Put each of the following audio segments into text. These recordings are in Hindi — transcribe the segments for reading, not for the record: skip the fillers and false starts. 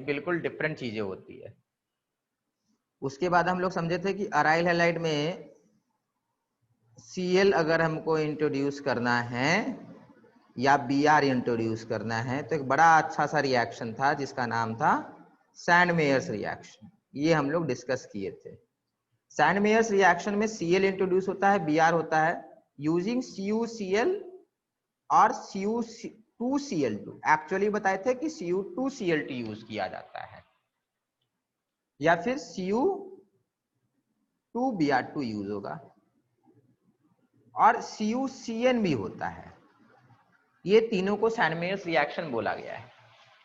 बिल्कुल डिफरेंट चीजें होती है। उसके बाद हम लोग समझे थे कि अराइल हैलाइड में Cl अगर हमको इंट्रोड्यूस करना है या Br इंट्रोड्यूस करना है तो एक बड़ा अच्छा सा रिएक्शन था जिसका नाम था सैंडमेयर्स रिएक्शन। ये हम लोग डिस्कस किए थे। सैंडमेयर्स रिएक्शन में Cl इंट्रोड्यूस होता है, Br होता है, यूजिंग CuCl और Cu2Cl2। एक्चुअली बताए थे कि Cu2Cl2 यूज किया जाता है या फिर Cu2Br2 यूज होगा और CuCN भी होता है। ये तीनों को सैंडमेयर्स रिएक्शन बोला गया है।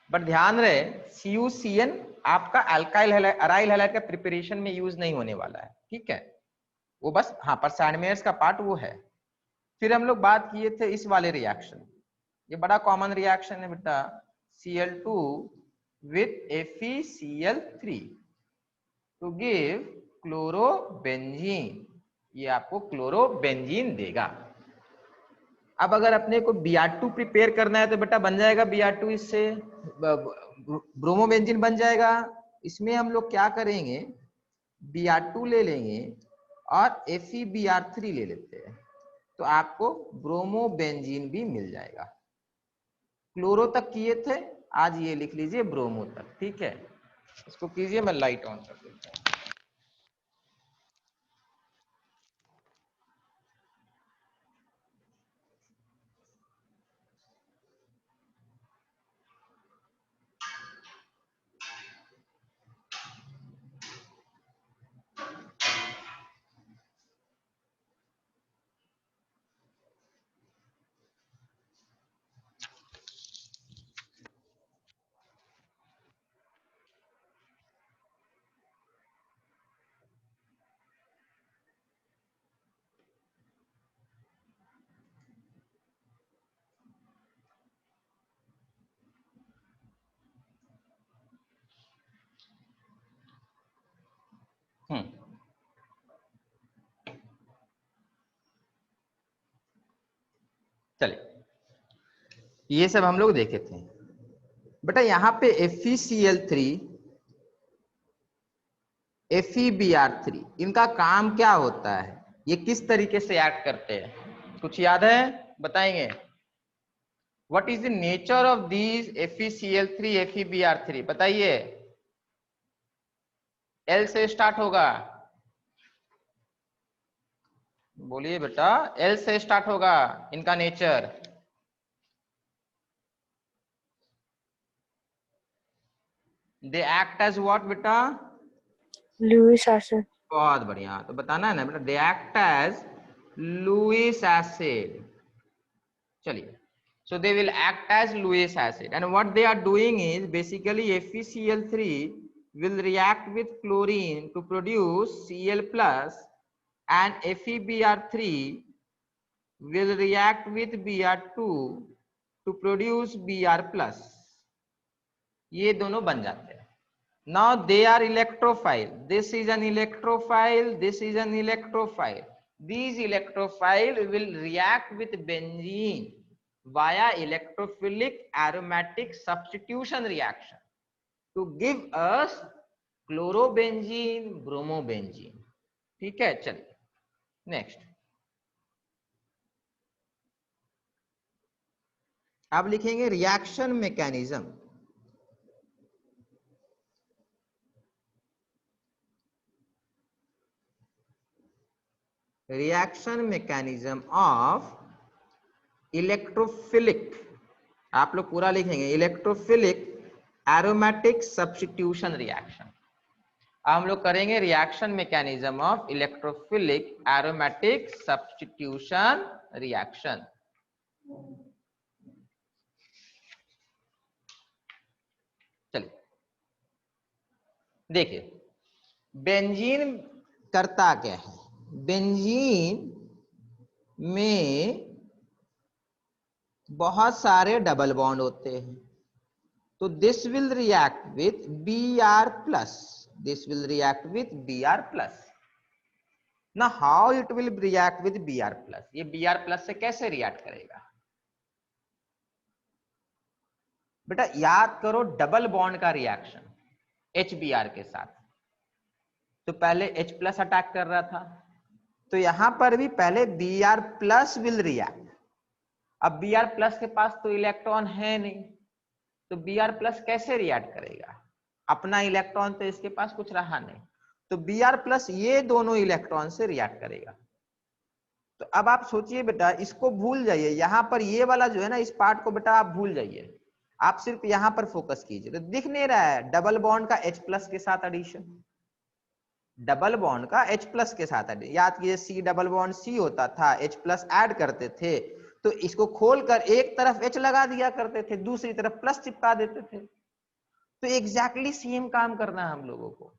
बट ध्यान रहे CuCN आपका अल्काइल अराइल हैलाइड का प्रिपरेशन में यूज नहीं होने वाला है, ठीक है, वो बस हाँ पर सैंडमेयर्स का पार्ट वो है। फिर हम लोग बात किए थे इस वाले रिएक्शन, ये बड़ा कॉमन रिएक्शन है बेटा, Cl2 with FeCl3 to give chlorobenzene. ये आपको क्लोरोबेंजीन देगा। अब अगर अपने को Br2 प्रिपेयर करना है तो बेटा बन जाएगा Br2, इससे ब्रोमोबेंजीन बन जाएगा। इसमें हम लोग क्या करेंगे, Br2 ले लेंगे और FeBr3 ले लेते हैं तो आपको ब्रोमोबेंजीन भी मिल जाएगा। क्लोरो तक किए थे, आज ये लिख लीजिए ब्रोमो तक, ठीक है। इसको कीजिए, मैं लाइट ऑन कर देता हूँ। चलिए, ये सब हम लोग देखे थे बेटा। यहां पे FeCl3 FeBr3 इनका काम क्या होता है, ये किस तरीके से एक्ट करते हैं, कुछ याद है, बताएंगे? What is the nature of these FeCl3 FeBr3, बताइए। L से स्टार्ट होगा, बोलिए बेटा, L से स्टार्ट होगा इनका nature. They act as what बेटा? Lewis acid. बहुत बढ़िया, तो बताना है ना बेटा, they act as Lewis acid. चलिए, so they will act as Lewis acid, and what they are doing is basically FeCl3 will react with chlorine to produce Cl plus, and FeBr3 will react with Br2 to produce Br plus। ये दोनों बन जाते हैं। Now they are electrophile. This is an electrophile, this is an electrophile. These electrophile will react with benzene via electrophilic aromatic substitution reaction to give us chlorobenzene, bromobenzene। ठीक है, चलिए नेक्स्ट। अब लिखेंगे reaction mechanism. Reaction mechanism of electrophilic, आप लोग पूरा लिखेंगे, इलेक्ट्रोफिलिक एरोमेटिक सब्स्टिट्यूशन रिएक्शन। हम लोग करेंगे reaction mechanism of electrophilic aromatic substitution reaction. चलिए देखिए, बेंजीन करता क्या है, बेंजीन में बहुत सारे डबल बॉन्ड होते हैं, तो this will react with Br plus, this will react with Br plus. ना how it will react with Br plus, ये Br प्लस से कैसे रिएक्ट करेगा बेटा? याद करो डबल बॉन्ड का रिएक्शन, HBr के साथ। तो पहले H प्लस अटैक कर रहा था, तो यहां पर भी पहले Br प्लस विल रिएक्ट। अब Br प्लस के पास तो इलेक्ट्रॉन है नहीं, तो Br प्लस कैसे रिएक्ट करेगा? अपना इलेक्ट्रॉन तो इसके पास कुछ रहा नहीं, तो Br प्लस ये दोनों इलेक्ट्रॉन से रिएक्ट करेगा। तो अब आप सोचिए बेटा, इसको भूल जाइए, यहां पर ये वाला जो है ना, इस पार्ट को बेटा आप भूल जाइए, आप सिर्फ यहां पर फोकस कीजिए। तो दिख नहीं रहा है डबल बॉन्ड का H प्लस के साथ एडिशन, डबल बॉन्ड का H प्लस के साथ एडिशन। याद कीजिए C डबल बॉन्ड C होता था, H प्लस ऐड करते थे, तो इसको खोलकर एक तरफ H लगा दिया करते थे, दूसरी तरफ प्लस चिपका देते थे। तो एग्जैक्टली सेम काम करना है हम लोगों को।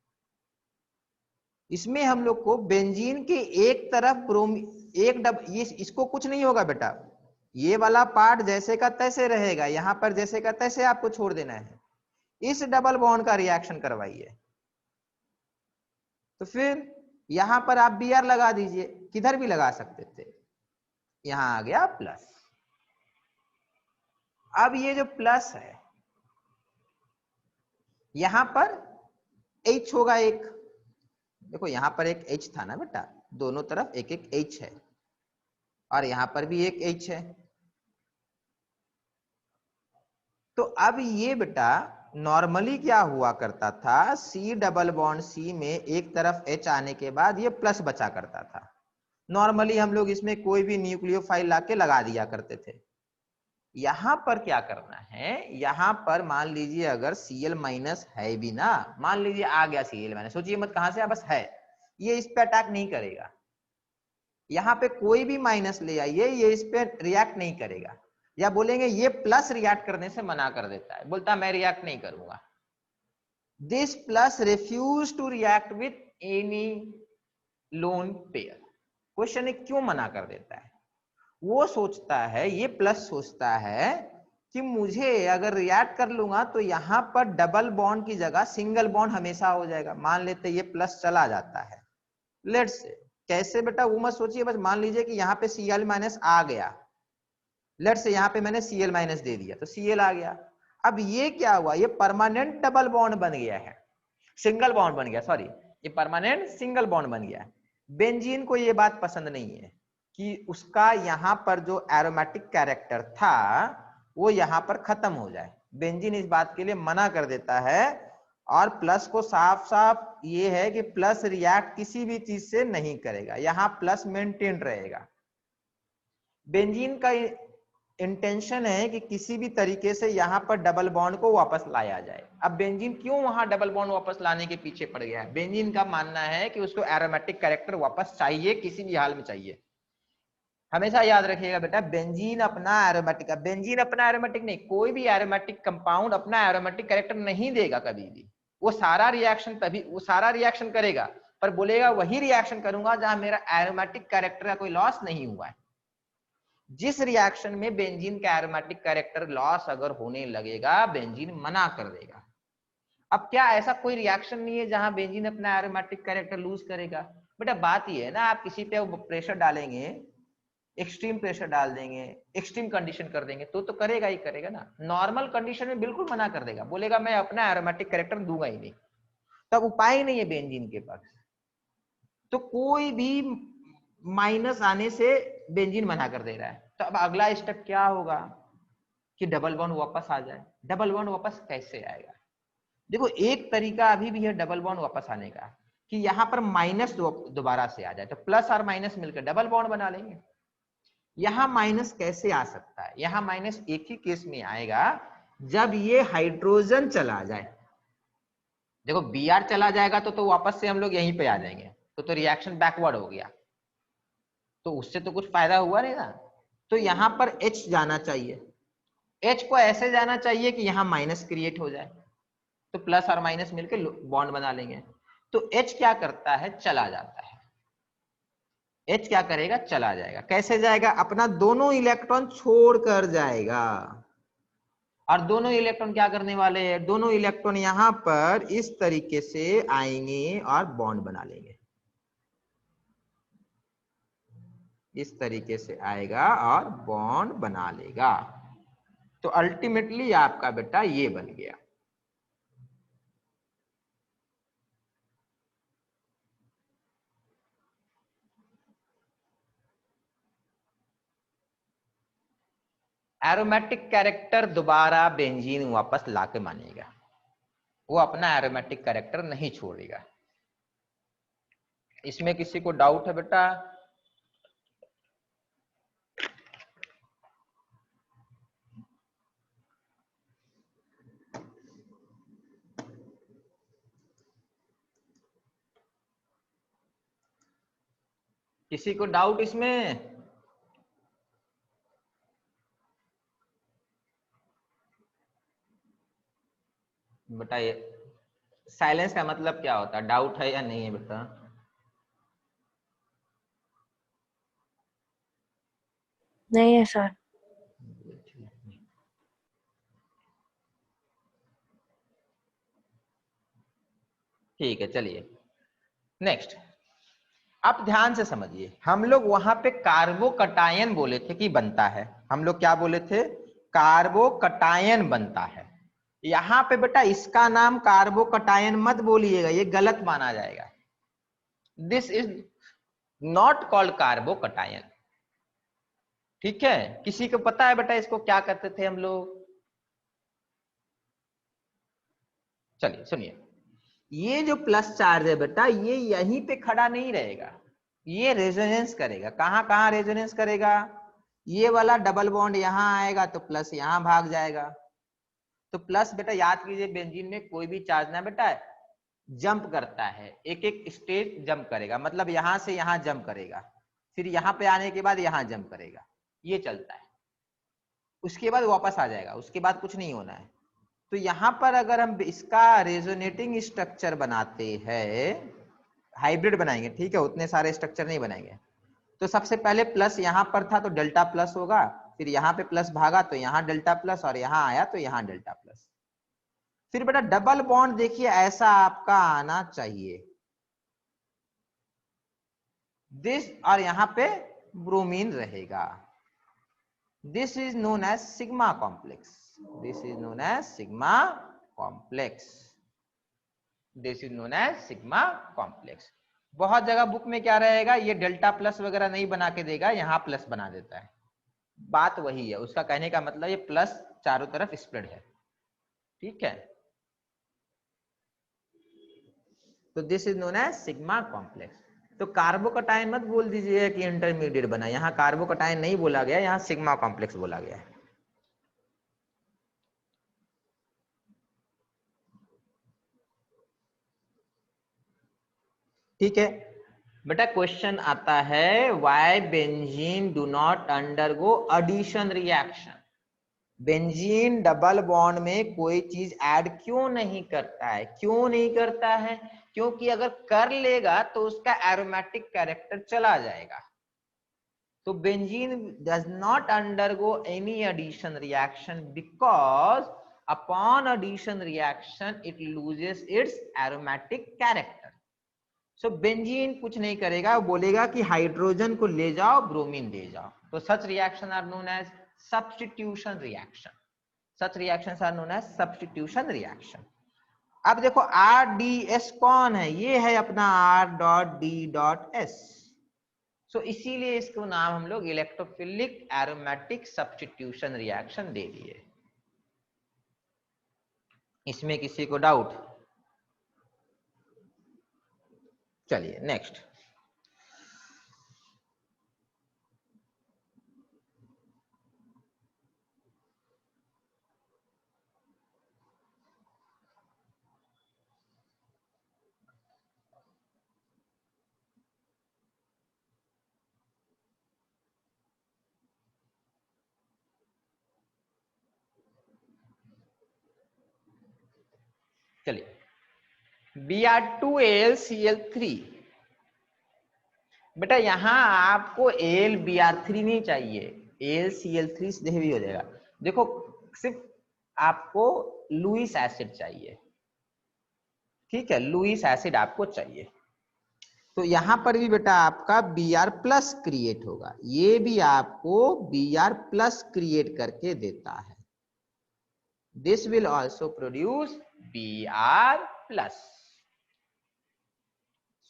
इसमें हम लोग को बेंजीन के एक तरफ ये इसको कुछ नहीं होगा बेटा, ये वाला पार्ट जैसे का तैसे रहेगा, यहां पर जैसे का तैसे आपको छोड़ देना है। इस डबल बॉन्ड का रिएक्शन करवाइए, तो फिर यहां पर आप Br लगा दीजिए, किधर भी लगा सकते थे, यहां आ गया प्लस। अब ये जो प्लस है, यहां पर H होगा एक, देखो यहां पर एक H था ना बेटा, दोनों तरफ एक एक H है, और यहां पर भी एक H है। तो अब ये बेटा नॉर्मली क्या हुआ करता था, C डबल बॉन्ड C में एक तरफ H आने के बाद ये प्लस बचा करता था। नॉर्मली हम लोग इसमें कोई भी न्यूक्लियोफाइल लाके लगा दिया करते थे। यहां पर क्या करना है, यहां पर मान लीजिए अगर Cl माइनस है भी ना, मान लीजिए आ गया Cl माइनस, सोचिए मत कहां से, बस है, ये इस पे अटैक नहीं करेगा। यहां पे कोई भी माइनस ले आइए, ये इस पे रिएक्ट नहीं करेगा, या बोलेंगे ये प्लस रिएक्ट करने से मना कर देता है, बोलता है मैं रिएक्ट नहीं करूंगा। This plus refuse to react with any lone pair. Question है क्यों मना कर देता है? वो सोचता है, ये प्लस सोचता है कि मुझे अगर रिएक्ट कर लूंगा तो यहां पर डबल बॉन्ड की जगह सिंगल बॉन्ड हमेशा हो जाएगा। मान लेते ये प्लस चला जाता है, लेट्स से, कैसे बेटा वो मत सोचिए, बस मान लीजिए कि यहाँ पे Cl माइनस आ गया, लेट्स से यहाँ पे मैंने Cl माइनस दे दिया तो Cl आ गया। अब ये क्या हुआ, ये परमानेंट डबल बॉन्ड बन गया है, सिंगल बॉन्ड बन गया, सॉरी, ये परमानेंट सिंगल बॉन्ड बन गया है। बेंजीन को ये बात पसंद नहीं है कि उसका यहाँ पर जो एरोमेटिक कैरेक्टर था वो यहाँ पर खत्म हो जाए। बेंजीन इस बात के लिए मना कर देता है, और प्लस को साफ साफ ये है कि प्लस रिएक्ट किसी भी चीज से नहीं करेगा, यहाँ प्लस मेंटेन रहेगा। बेंजीन का इंटेंशन है कि किसी भी तरीके से यहाँ पर डबल बॉन्ड को वापस लाया जाए। अब बेंजीन क्यों वहां डबल बॉन्ड वापस लाने के पीछे पड़ गया है? बेंजीन का मानना है कि उसको एरोमेटिक कैरेक्टर वापस चाहिए, किसी भी हाल में चाहिए। हमेशा याद रखिएगा बेटा, बेंजीन अपना एरोमेटिक नहीं, कोई भी एरोमेटिक कंपाउंड अपना एरोमेटिक कैरेक्टर नहीं देगा कभी भी। वो सारा रिएक्शन करेगा, पर बोलेगा वही रिएक्शन करूंगा जहां मेरा एरोमेटिक कैरेक्टर का कोई लॉस नहीं हुआ है। जिस रिएक्शन में बेंजीन का एरोमेटिक कैरेक्टर लॉस अगर होने लगेगा, बेंजीन मना कर देगा। अब क्या ऐसा कोई रिएक्शन नहीं है जहां बेंजीन अपना एरोमेटिक कैरेक्टर लूज करेगा? बेटा बात ये है ना, आप किसी पे प्रेशर डालेंगे, एक्सट्रीम प्रेशर डाल देंगे, एक्सट्रीम कंडीशन कर देंगे, तो करेगा ही करेगा ना। नॉर्मल कंडीशन में बिल्कुल मना कर देगा, बोलेगा मैं अपना एरोमेटिक कैरेक्टर दूंगा ही नहीं, तब उपाय ही नहीं है बेंजीन के पास। तो कोई भी माइनस आने से बेंजीन मना कर दे रहा है। तो अब अगला स्टेप क्या होगा कि डबल बॉन्ड वापस आ जाए। डबल बॉन्ड वापस कैसे आएगा? देखो एक तरीका अभी भी है डबल बॉन्ड वापस आने का, कि यहां पर माइनस दोबारा से आ जाए, तो प्लस और माइनस मिलकर डबल बॉन्ड बना लेंगे। यहां माइनस कैसे आ सकता है? यहां माइनस एक ही केस में आएगा, जब ये हाइड्रोजन चला जाए। देखो Br चला जाएगा तो वापस से हम लोग यहीं पे आ जाएंगे, तो रिएक्शन बैकवर्ड हो गया, तो उससे तो कुछ फायदा हुआ नहीं ना। तो यहां पर H जाना चाहिए, H को ऐसे जाना चाहिए कि यहां माइनस क्रिएट हो जाए, तो प्लस और माइनस मिलकर बॉन्ड बना लेंगे। तो H क्या करता है, चला जाता है। H क्या करेगा, चला जाएगा। कैसे जाएगा? अपना दोनों इलेक्ट्रॉन छोड़कर जाएगा। और दोनों इलेक्ट्रॉन क्या करने वाले हैं? दोनों इलेक्ट्रॉन यहां पर इस तरीके से आएंगे और बॉन्ड बना लेंगे, इस तरीके से आएगा और बॉन्ड बना लेगा। तो अल्टीमेटली आपका बेटा ये बन गया। एरोमेटिक कैरेक्टर दोबारा बेंजीन वापस लाके मानेगा, वो अपना एरोमेटिक कैरेक्टर नहीं छोड़ेगा। इसमें किसी को डाउट है बेटा? किसी को डाउट इसमें? बेटा ये साइलेंस का मतलब क्या होता है? डाउट है या नहीं है बेटा? नहीं है सर। ठीक है, चलिए नेक्स्ट। आप ध्यान से समझिए, हम लोग वहां पे कार्बोकटायन बोले थे कि बनता है। हम लोग क्या बोले थे? कार्बोकटायन बनता है। यहाँ पे बेटा इसका नाम कार्बोकटायन मत बोलिएगा, ये गलत माना जाएगा। This is not called carbocation. ठीक है, किसी को पता है बेटा इसको क्या कहते थे हम लोग? चलिए सुनिए, ये जो प्लस चार्ज है बेटा, ये यहीं पे खड़ा नहीं रहेगा, ये रेजोनेंस करेगा। कहां कहां रेजोनेंस करेगा? ये वाला डबल बॉन्ड यहां आएगा तो प्लस यहां भाग जाएगा। तो प्लस बेटा याद कीजिए, बेंजीन में कोई भी चार्ज ना बेटा जंप करता है, एक एक स्टेज जंप करेगा, मतलब यहां से यहां जंप करेगा, फिर यहां पे आने के बाद यहां जंप करेगा, ये चलता है। उसके बाद वापस आ जाएगा, उसके बाद कुछ नहीं होना है। तो यहां पर अगर हम इसका रेजोनेटिंग स्ट्रक्चर बनाते हैं, हाइब्रिड बनाएंगे, ठीक है, उतने सारे स्ट्रक्चर नहीं बनाएंगे। तो सबसे पहले प्लस यहां पर था तो डेल्टा प्लस होगा, फिर यहाँ पे प्लस भागा तो यहाँ डेल्टा प्लस, और यहाँ आया तो यहाँ डेल्टा प्लस। फिर बेटा डबल बॉन्ड देखिए ऐसा आपका आना चाहिए, दिस, और यहाँ पे ब्रोमीन रहेगा। This is known as sigma complex. This is known as sigma complex. This is known as sigma complex. बहुत जगह बुक में क्या रहेगा, ये डेल्टा प्लस वगैरह नहीं बना के देगा, यहां प्लस बना देता है। बात वही है, उसका कहने का मतलब ये प्लस चारों तरफ स्प्रेड है। ठीक है, तो this is known as sigma complex. तो कार्बोकटायन मत बोल दीजिए कि इंटरमीडिएट बना, यहाँ कार्बोकटायन नहीं बोला गया, यहाँ सिग्मा कॉम्प्लेक्स बोला गया है। ठीक है बेटा, क्वेश्चन आता है why benzene do not undergo addition reaction. Benzene double bond में कोई चीज ऐड क्यों नहीं करता है? क्यों नहीं करता है? क्योंकि अगर कर लेगा तो उसका एरोमेटिक कैरेक्टर चला जाएगा। तो benzene does not undergo any addition reaction because upon addition reaction it loses its aromatic character. So benzene कुछ नहीं करेगा, वो बोलेगा कि हाइड्रोजन को ले जाओ, ब्रोमीन ले जाओ। तो such reaction are known as substitution reaction. Such reactions are known as substitution reaction. अब देखो आर डी एस कौन है? ये है अपना R dot D dot S. So इसीलिए इसको नाम हम लोग इलेक्ट्रोफिलिक एरोमेटिक सब्स्टिट्यूशन रिएक्शन दे दिए। इसमें किसी को डाउट? चलिए नेक्स्ट। चलिए Br2AlCl3। बेटा यहां आपको AlBr3 नहीं चाहिए, AlCl3 से भी हो जाएगा। देखो सिर्फ आपको लुईस एसिड चाहिए, ठीक है, लुईस एसिड आपको चाहिए। तो यहां पर भी बेटा आपका Br प्लस क्रिएट होगा, ये भी आपको Br प्लस क्रिएट करके देता है। This will also produce Br plus.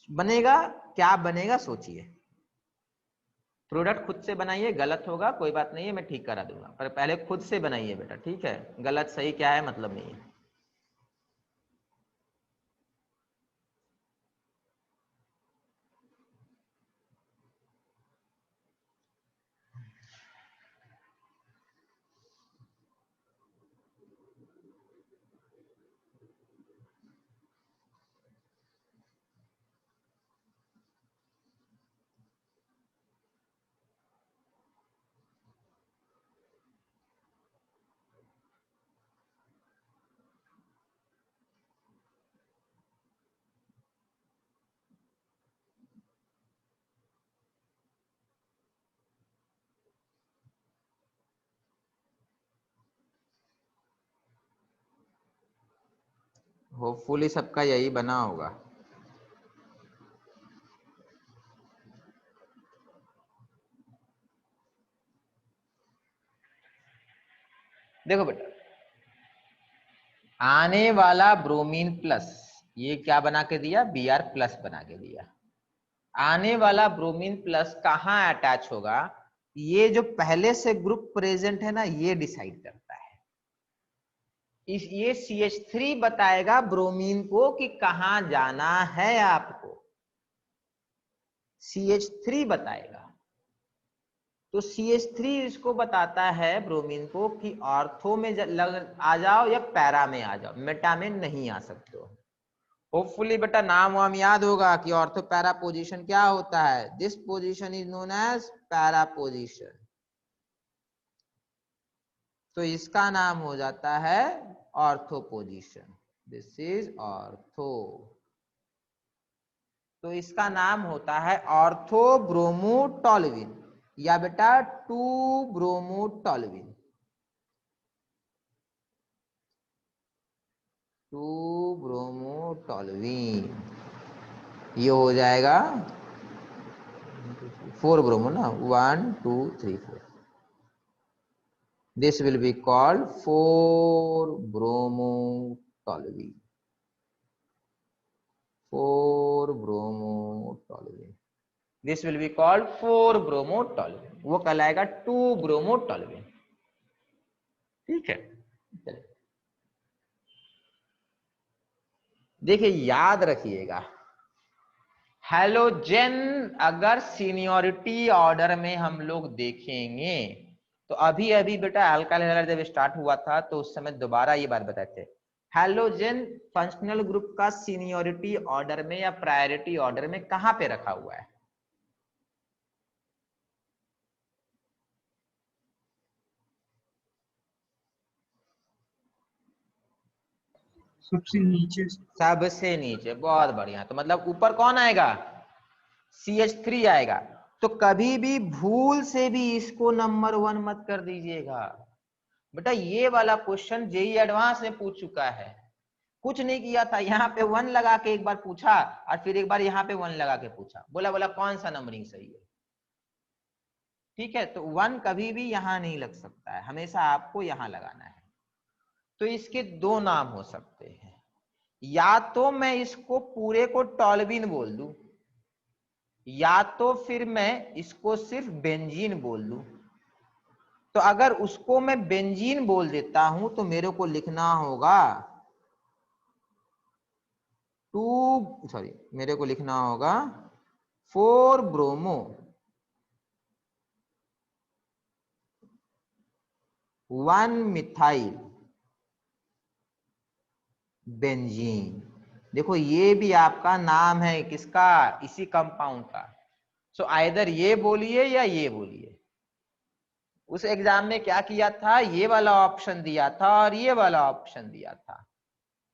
बनेगा क्या? बनेगा सोचिए। प्रोडक्ट खुद से बनाइए, गलत होगा कोई बात नहीं है, मैं ठीक करा दूंगा, पर पहले खुद से बनाइए बेटा, ठीक है? गलत सही क्या है मतलब नहीं है। होपफुली सबका यही बना होगा। देखो बेटा, आने वाला ब्रोमीन प्लस, ये क्या बना के दिया? Br प्लस बना के दिया। आने वाला ब्रोमीन प्लस कहाँ अटैच होगा, ये जो पहले से ग्रुप प्रेजेंट है ना, ये डिसाइड करता है। ये CH3 बताएगा ब्रोमीन को कि कहाँ जाना है आपको, CH3 बताएगा। तो CH3 इसको बताता है ब्रोमीन को कि ऑर्थो में आ जाओ या पैरा में आ जाओ, मेटा में नहीं आ सकते हो। होपफुली बेटा नाम वाम याद होगा कि ऑर्थो पैरा पोजीशन क्या होता है। This position is known as para position, तो इसका नाम हो जाता है ortho position. This is ortho, तो इसका नाम होता है ऑर्थो ब्रोमोटोल्यूइन या बेटा 2 ब्रोमोटोल्यूइन, 2 ब्रोमोटोल्यूइन। ये हो जाएगा 4 ब्रोमो ना, 1 2 3 4। This will be called 4-bromotoluene, 4-bromotoluene। This will be called 4-bromotoluene, वो कहलाएगा 2-bromotoluene। ठीक है, देखिए याद रखिएगा, हैलोजेन अगर सीनियोरिटी ऑर्डर में हम लोग देखेंगे तो अभी अभी बेटा अल्काइल हैलाइड जब स्टार्ट हुआ था तो उस समय दोबारा ये बात बताए थे, हैलोजेन फंक्शनल ग्रुप का सीनियोरिटी ऑर्डर में या प्रायोरिटी ऑर्डर में कहां पे रखा हुआ है? सबसे नीचे। सबसे नीचे, बहुत बढ़िया। तो मतलब ऊपर कौन आएगा? CH3 आएगा। तो कभी भी भूल से भी इसको नंबर 1 मत कर दीजिएगा बेटा। ये वाला क्वेश्चन जेई एडवांस में पूछ चुका है, कुछ नहीं किया था, यहाँ पे 1 लगा के एक बार पूछा और फिर एक बार यहाँ पे 1 लगा के पूछा, बोला बोला कौन सा नंबरिंग सही है। ठीक है, तो 1 कभी भी यहां नहीं लग सकता है, हमेशा आपको यहां लगाना है। तो इसके दो नाम हो सकते हैं, या तो मैं इसको पूरे को टॉल्यूइन बोल दूं, या तो फिर मैं इसको सिर्फ बेंजीन बोल दूं। तो अगर उसको मैं बेंजीन बोल देता हूं तो मेरे को लिखना होगा मेरे को लिखना होगा 4 ब्रोमो 1 मिथाइल बेंजीन। देखो ये भी आपका नाम है किसका? इसी कंपाउंड का। सो आइदर ये बोलिए या ये बोलिए। उस एग्जाम में क्या किया था, ये वाला ऑप्शन दिया था और ये वाला ऑप्शन दिया था,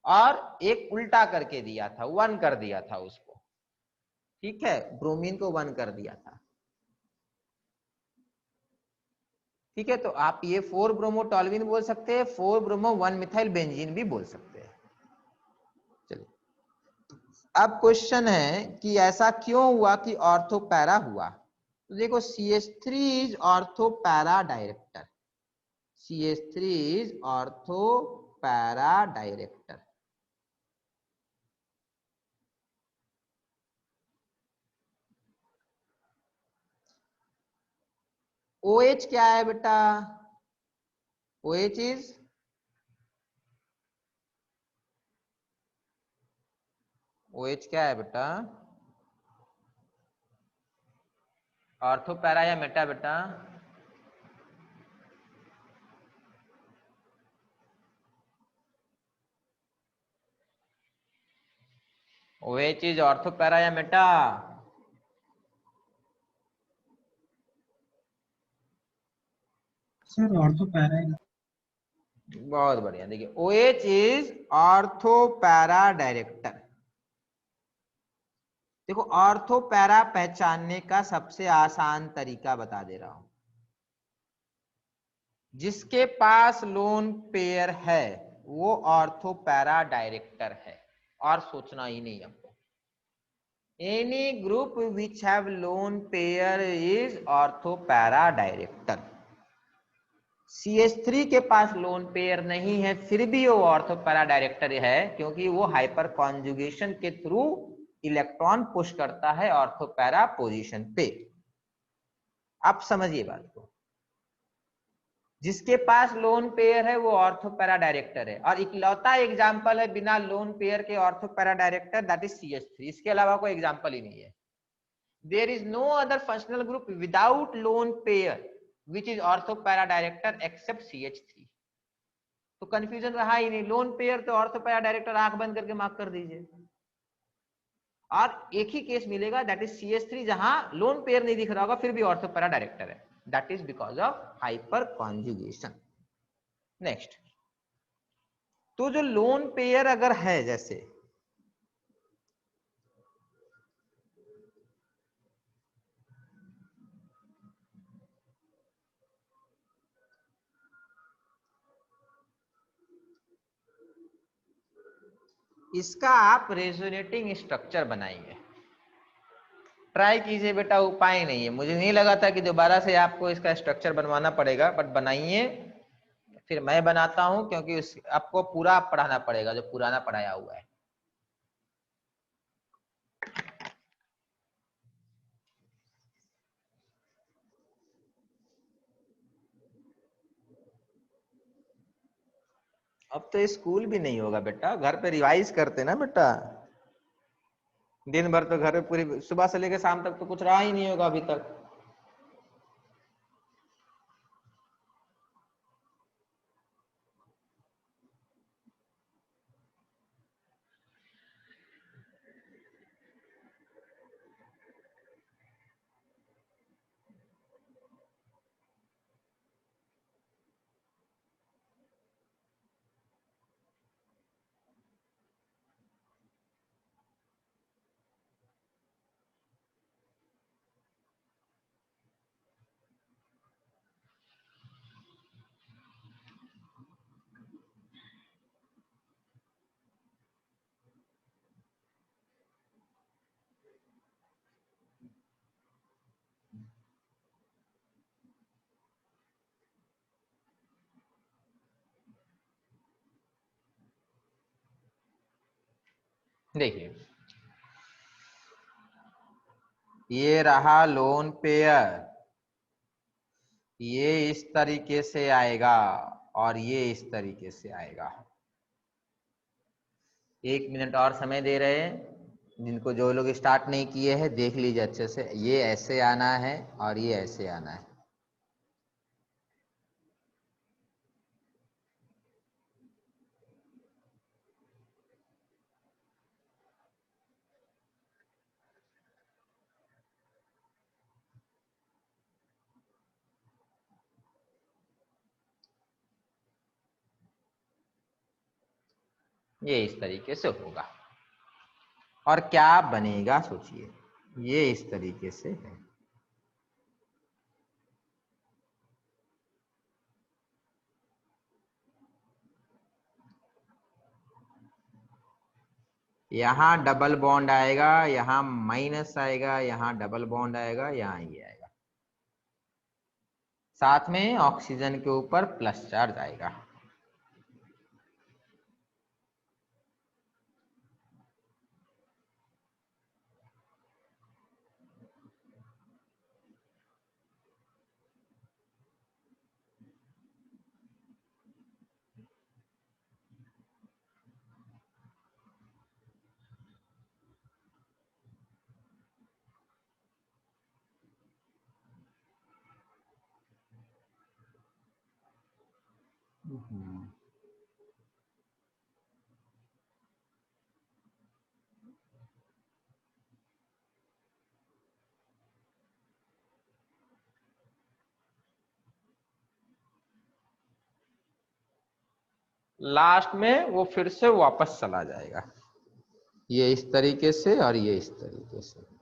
और एक उल्टा करके दिया था, 1 कर दिया था उसको। ठीक है, ब्रोमीन को 1 कर दिया था। ठीक है, तो आप ये 4 ब्रोमो टॉल्यूइन बोल सकते हैं, 4 ब्रोमो 1 मिथाइल बेंजीन भी बोल सकते हैं। चलिए, अब क्वेश्चन है कि ऐसा क्यों हुआ कि ऑर्थो पैरा हुआ। तो देखो CH3 is ortho para director, CH3 is ortho para director. OH क्या है बेटा? OH इज OH क्या है बेटा? ऑर्थो पैरा या मेटा बेटा? OH इज ऑर्थो पैरा या मेटा? सर ऑर्थो पैरा है। बहुत बढ़िया। देखिए OH is ortho para director. देखो ऑर्थो पैरा पहचानने का सबसे आसान तरीका बता दे रहा हूं। जिसके पास लोन पेयर है वो ऑर्थो पैरा डायरेक्टर है, और सोचना ही नहीं हमको। Any group which have lone pair is ortho para director. CH3 के पास लोन पेयर नहीं है, फिर भी वो ऑर्थो पैरा डायरेक्टर है, क्योंकि वो हाइपर कॉन्जुगेशन के थ्रू इलेक्ट्रॉन पुश करता है ऑर्थो पैरा पोजीशन पे। आप समझिए बात को। जिसके पास लोन पेयर है वो ऑर्थो पैरा डायरेक्टर है, और इकलौता एग्जांपल है बिना लोन पेयर के ortho para director, that is CH3। इसके अलावा कोई एग्जांपल ही नहीं है। There is no other functional group without lone pair which is ortho para director except CH3। तो कंफ्यूजन रहा ही नहीं, लोन पेयर तो ऑर्थो पैरा डायरेक्टर, आंख बंद करके मार्क कर दीजिए। और एक ही केस मिलेगा, दैट इज CH3, जहां लोन पेयर नहीं दिख रहा होगा फिर भी ऑर्थो पैरा डायरेक्टर है, that is because of hyper conjugation. Next, तो जो लोन पेयर अगर है, जैसे इसका आप रेजोनेटिंग स्ट्रक्चर बनाएंगे। ट्राई कीजिए बेटा, उपाय नहीं है। मुझे नहीं लगा था कि दोबारा से आपको इसका स्ट्रक्चर बनवाना पड़ेगा, बट बनाइए। फिर मैं बनाता हूं, क्योंकि आपको पूरा पढ़ाना पड़ेगा जो पुराना पढ़ाया हुआ है। अब तो स्कूल भी नहीं होगा बेटा, घर पे रिवाइज करते ना बेटा। दिन भर तो घर पे पूरी सुबह से लेकर शाम तक तो कुछ रहा ही नहीं होगा अभी तक। देखिए, ये रहा लोन पेयर, ये इस तरीके से आएगा और ये इस तरीके से आएगा। 1 मिनट और समय दे रहे हैं। जिनको जो लोग स्टार्ट नहीं किए हैं देख लीजिए अच्छे से। ये ऐसे आना है और ये ऐसे आना है। ये इस तरीके से होगा, और क्या बनेगा सोचिए। ये इस तरीके से है। यहाँ डबल बॉन्ड आएगा, यहाँ माइनस आएगा, यहाँ डबल बॉन्ड आएगा, यहाँ ये आएगा, साथ में ऑक्सीजन के ऊपर प्लस चार्ज आएगा। लास्ट में वो फिर से वापस चला जाएगा, ये इस तरीके से और ये इस तरीके से।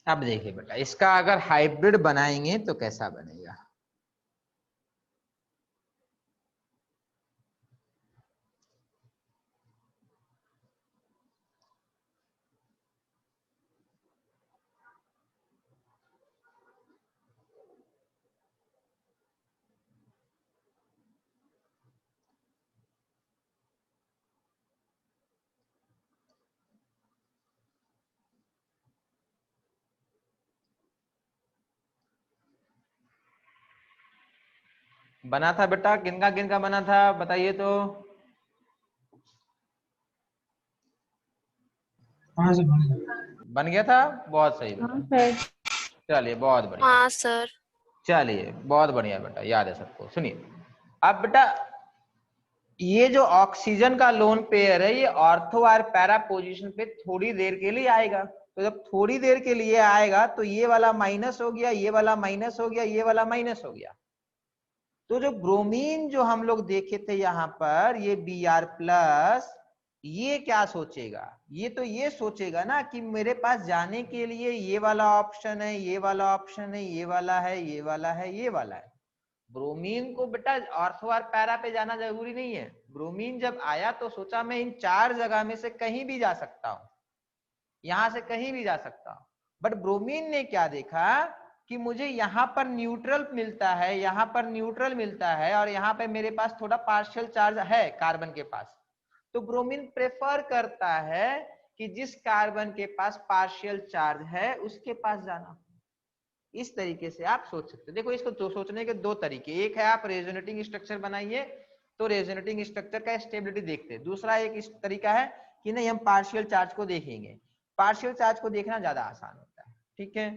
अब देखिए बेटा, इसका अगर हाइब्रिड बनाएंगे तो कैसा बनेगा। बना था बेटा, किन का बना था बताइए तो। हाँ सर, बन गया। बन गया था, बहुत सही बेटा। हाँ सर। चलिए बहुत बढ़िया। हाँ सर। चलिए बहुत बढ़िया बेटा, याद है सबको। सुनिए अब बेटा, ये जो ऑक्सीजन का लोन पेयर है, ये ऑर्थो और पैरा पोजीशन पे थोड़ी देर के लिए आएगा। तो जब थोड़ी देर के लिए आएगा तो ये वाला माइनस हो गया, ये वाला माइनस हो गया, ये वाला माइनस हो गया। तो जो ब्रोमीन जो हम लोग देखे थे यहां पर, ये Br+, ये क्या सोचेगा, ये तो ये सोचेगा ना कि मेरे पास जाने के लिए ये वाला ऑप्शन है, ये वाला ऑप्शन है, ये वाला है, ये वाला है, ये वाला है। ब्रोमीन को बेटा ऑर्थो और पैरा पे जाना जरूरी नहीं है। ब्रोमीन जब आया तो सोचा मैं इन 4 जगह में से कहीं भी जा सकता हूं, यहां से कहीं भी जा सकता हूं। बट ब्रोमीन ने क्या देखा कि मुझे यहां पर न्यूट्रल मिलता है, यहां पर न्यूट्रल मिलता है, और यहां पे मेरे पास थोड़ा पार्शियल चार्ज है कार्बन के पास। तो ब्रोमीन प्रेफर करता है कि जिस कार्बन के पास पार्शियल चार्ज है उसके पास जाना। इस तरीके से आप सोच सकते हो। देखो इसको दो सोचने के दो तरीके, एक है आप रेजोनेटिंग स्ट्रक्चर बनाइए तो रेजोनेटिंग स्ट्रक्चर का स्टेबिलिटी देखते हैं। दूसरा एक इस तरीका है कि नहीं हम पार्शियल चार्ज को देखेंगे। पार्शियल चार्ज को देखना ज्यादा आसान होता है, ठीक है।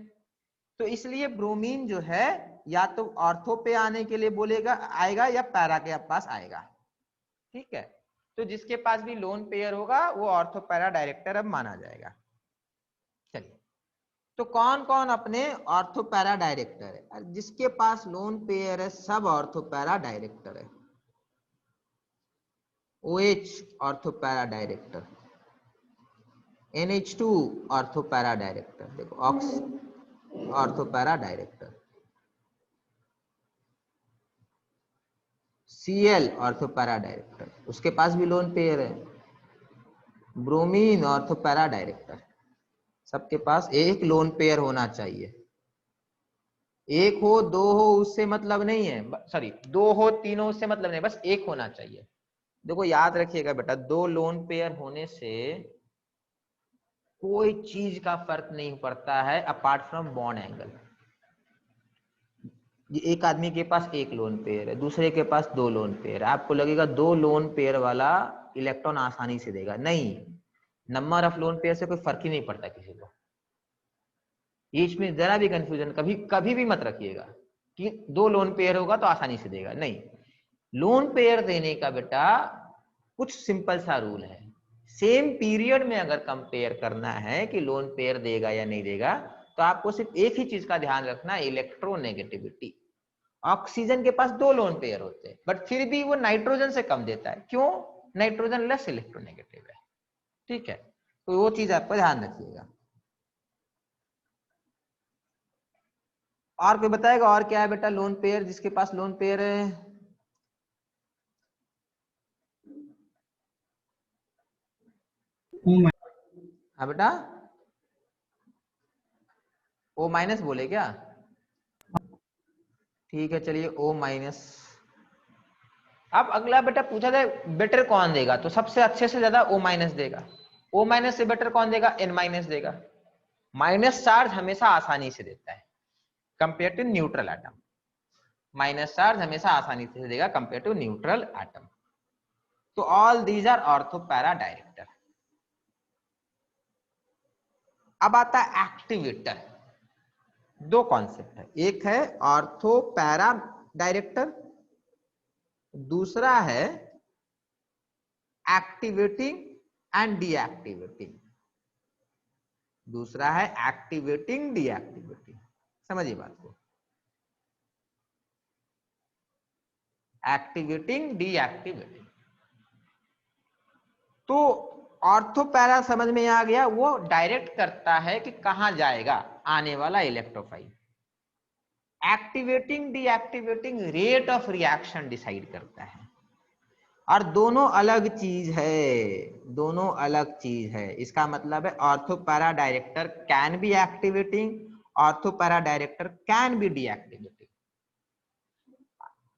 तो इसलिए ब्रोमीन जो है या तो ऑर्थो पे आने के लिए बोलेगा, आएगा, या पैरा के पास आएगा, ठीक है। तो जिसके पास भी लोन पेयर होगा वो ऑर्थो पैरा डायरेक्टर अब माना जाएगा। चलिए, तो कौन कौन अपने ऑर्थो पैरा डायरेक्टर है? जिसके पास लोन पेयर है सब ऑर्थो पैरा डायरेक्टर है। OH ortho para director, NH2 ortho para director, देखो ऑक्स ortho para director, Cl ortho para director, उसके पास भी लोन पेयर है। ब्रोमीन ऑर्थो पैरा डायरेक्टर, सबके पास एक लोन पेयर होना चाहिए। एक हो दो हो उससे मतलब नहीं है, सॉरी दो हो तीन हो उससे मतलब नहीं, बस एक होना चाहिए। देखो याद रखिएगा बेटा, दो लोन पेयर होने से कोई चीज का फर्क नहीं पड़ता है अपार्ट फ्रॉम बॉन्ड एंगल। एक आदमी के पास एक लोन पेयर है, दूसरे के पास दो लोन पेयर है, आपको लगेगा दो लोन पेयर वाला इलेक्ट्रॉन आसानी से देगा, नहीं, नंबर ऑफ लोन पेयर से कोई फर्क ही नहीं पड़ता किसी को। इसमें जरा भी कंफ्यूजन कभी भी मत रखिएगा कि दो लोन पेयर होगा तो आसानी से देगा, नहीं। लोन पेयर देने का बेटा कुछ सिंपल सा रूल है। सेम पीरियड में अगर कंपेयर करना है कि लोन पेयर देगा या नहीं देगा, तो आपको सिर्फ एक ही चीज का ध्यान रखना, इलेक्ट्रोनेगेटिविटी। ऑक्सीजन के पास दो लोन पेयर होते हैं बट फिर भी वो नाइट्रोजन से कम देता है, क्यों? नाइट्रोजन लेस इलेक्ट्रोनेगेटिव है, ठीक है। तो वो चीज आपको ध्यान रखिएगा। और कोई बताएगा और क्या है बेटा लोन पेयर, जिसके पास लोन पेयर है? ओ हाँ बेटा, ओ माइनस बोले क्या? ठीक है चलिए ओ माइनस। अब अगला बेटा पूछा जाए बेटर कौन देगा, तो सबसे अच्छे से ज्यादा ओ माइनस देगा। ओ माइनस से बेटर कौन देगा? एन माइनस देगा। माइनस चार्ज हमेशा आसानी से देता है compare to neutral atom. Minus charge हमेशा आसानी से देगा कंपेयर टू न्यूट्रल एटम। तो all these are ortho para director. अब आता है एक्टिवेटर। दो कॉन्सेप्ट है, एक है ऑर्थो पैरा डायरेक्टर, दूसरा है एक्टिवेटिंग एंड डीएक्टिवेटिंग। दूसरा है एक्टिवेटिंग डीएक्टिवेटिंग। समझिए बात को, एक्टिवेटिंग डीएक्टिवेटिंग। तो ऑर्थो पैरा समझ में आ गया, वो डायरेक्ट करता है कि कहां जाएगा आने वाला electrophile. Activating deactivating rate of reaction decide करता है। और दोनों अलग चीज है, दोनों अलग चीज है। इसका मतलब है ortho para director can be activating, ortho para director can be deactivating.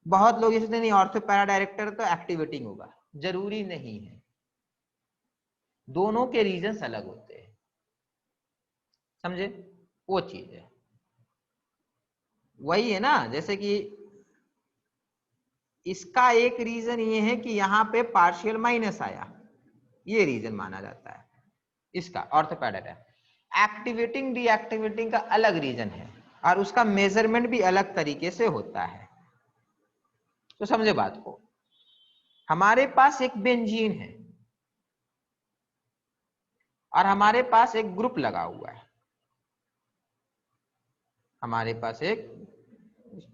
बहुत लोग ये सोचते नहीं ऑर्थो पैरा डायरेक्टर तो एक्टिवेटिंग होगा, जरूरी नहीं है। दोनों के रीजंस अलग होते हैं, समझे? वो चीज है, वही है ना। जैसे कि इसका एक रीजन ये है कि यहां पे पार्शियल माइनस आया, ये रीजन माना जाता है इसका ऑर्थोपेडिक। एक्टिवेटिंग डीएक्टिवेटिंग का अलग रीजन है और उसका मेजरमेंट भी अलग तरीके से होता है। तो समझे बात को। हमारे पास एक बेंजीन है और हमारे पास एक ग्रुप लगा हुआ है। हमारे पास एक,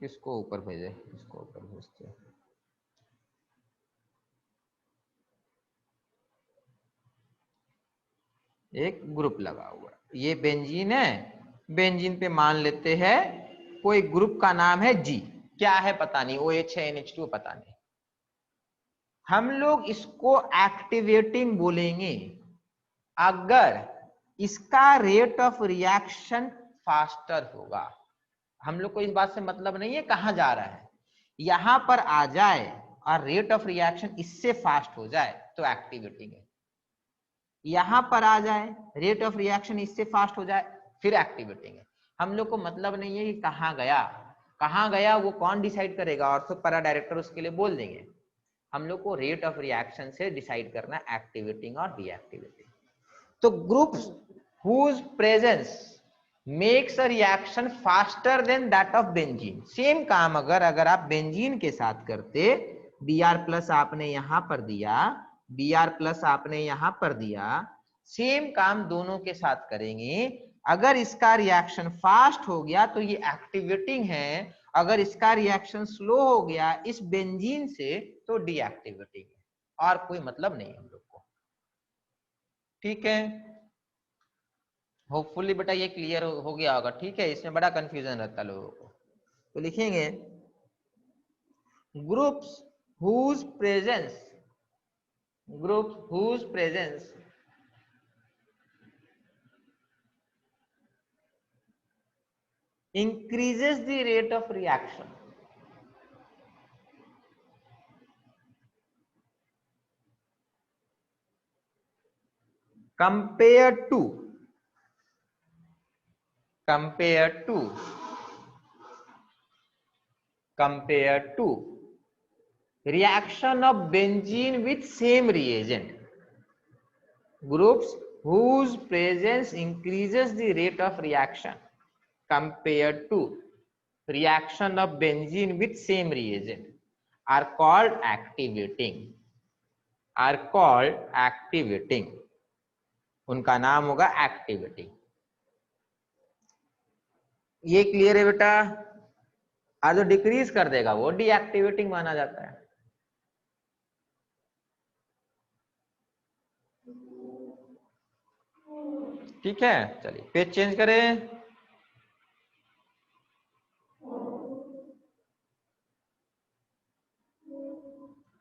किसको ऊपर भेजे, इसको ऊपर भेजते हैं। एक ग्रुप लगा हुआ है, ये बेंजीन है। बेंजीन पे मान लेते हैं कोई ग्रुप का नाम है जी, क्या है पता नहीं, OH है NH2 पता नहीं। हम लोग इसको एक्टिवेटिंग बोलेंगे अगर इसका रेट ऑफ रिएक्शन फास्टर होगा। हम लोग को इस बात से मतलब नहीं है कहां जा रहा है, यहां पर आ जाए और रेट ऑफ रिएक्शन इससे फास्ट हो जाए तो एक्टिवेटिंग है। यहां पर आ जाए, रेट ऑफ रिएक्शन इससे फास्ट हो जाए, फिर एक्टिवेटिंग है। हम लोग को मतलब नहीं है कि कहां गया वो कौन डिसाइड करेगा, ऑर्थो पैरा डायरेक्टर उसके लिए बोल देंगे। हम लोग को रेट ऑफ रिएक्शन से डिसाइड करना एक्टिवेटिंग और डीएक्टिवेटिंग। तो groups whose presence makes a reaction faster than that of benzene. Same काम अगर आप बेंजीन के साथ करते, Br+ आपने यहां पर दिया, Br+ आपने यहां पर दिया, सेम काम दोनों के साथ करेंगे। अगर इसका रिएक्शन फास्ट हो गया तो ये एक्टिवेटिंग है, अगर इसका रिएक्शन स्लो हो गया इस बेंजीन से तो डीएक्टिवेटिंग है। और कोई मतलब नहीं हम लोग को, ठीक है? होपफुली बेटा ये क्लियर हो गया होगा, ठीक है? इसमें बड़ा कंफ्यूजन रहता है लोगों को। तो लिखेंगे groups whose presence increases the rate of reaction compared to reaction of benzene with same reagent. Groups whose presence increases the rate of reaction compared to reaction of benzene with same reagent are called activating, उनका नाम होगा एक्टिवेटिंग। ये क्लियर है बेटा? आज जो डिक्रीज कर देगा वो डीएक्टिवेटिंग माना जाता है। ठीक है, चलिए पेज चेंज करें।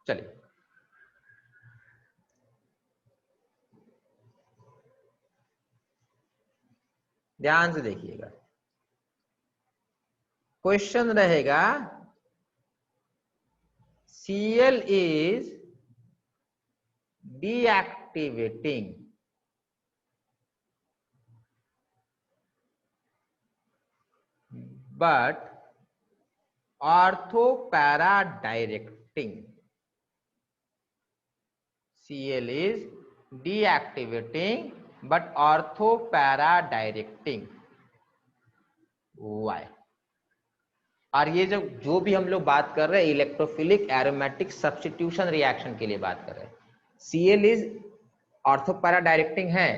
चलिए ध्यान से देखिएगा, क्वेश्चन रहेगा Cl is deactivating but orthopara directing. Cl is deactivating but orthopara directing. Why? और ये जो भी हम लोग बात कर रहे हैं इलेक्ट्रोफिलिक एरोमेटिक सब्स्टिट्यूशन रिएक्शन के लिए बात कर रहे हैं। Cl इज ऑर्थोपैरा डायरेक्टिंग है,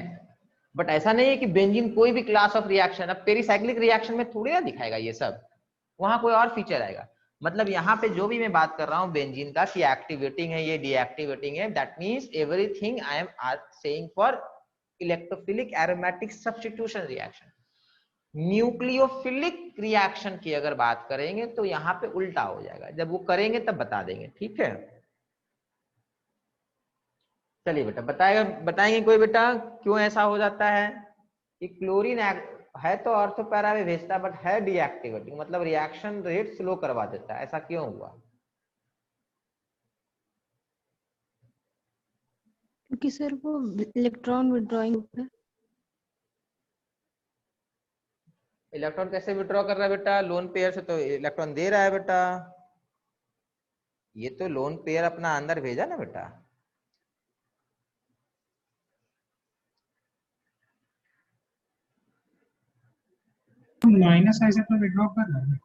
बट ऐसा नहीं है कि बेंजीन कोई भी क्लास ऑफ रिएक्शन, अब पेरिसाइक्लिक रिएक्शन में थोड़ी ना दिखाएगा ये सब, वहां कोई और फीचर आएगा। मतलब यहाँ पे जो भी मैं बात कर रहा हूँ बेंजीन का कि एक्टिवेटिंग है, ये डीएक्टिवेटिंग है, that means everything I am saying for electrophilic aromatic substitution reaction. Nucleophilic reaction की अगर बात करेंगे तो यहाँ पे उल्टा हो जाएगा, जब वो करेंगे तब बता देंगे, ठीक है। चलिए बेटा बताएंगे कोई बेटा क्यों ऐसा हो जाता है कि क्लोरीन है तो ऑर्थोपैरा में भेजता बट है डीएक्टिवेटिंग, मतलब रिएक्शन रेट स्लो करवा देता है, ऐसा क्यों हुआ? क्योंकि सर वो इलेक्ट्रॉन विड्रॉइंग है। इलेक्ट्रॉन कैसे विड्रॉ कर रहा है बेटा? लोन पेयर से तो इलेक्ट्रॉन दे रहा है बेटा, ये तो लोन पेयर अपना अंदर भेजा ना बेटा। माइनस आई से तो विड्रॉ कर रहा है।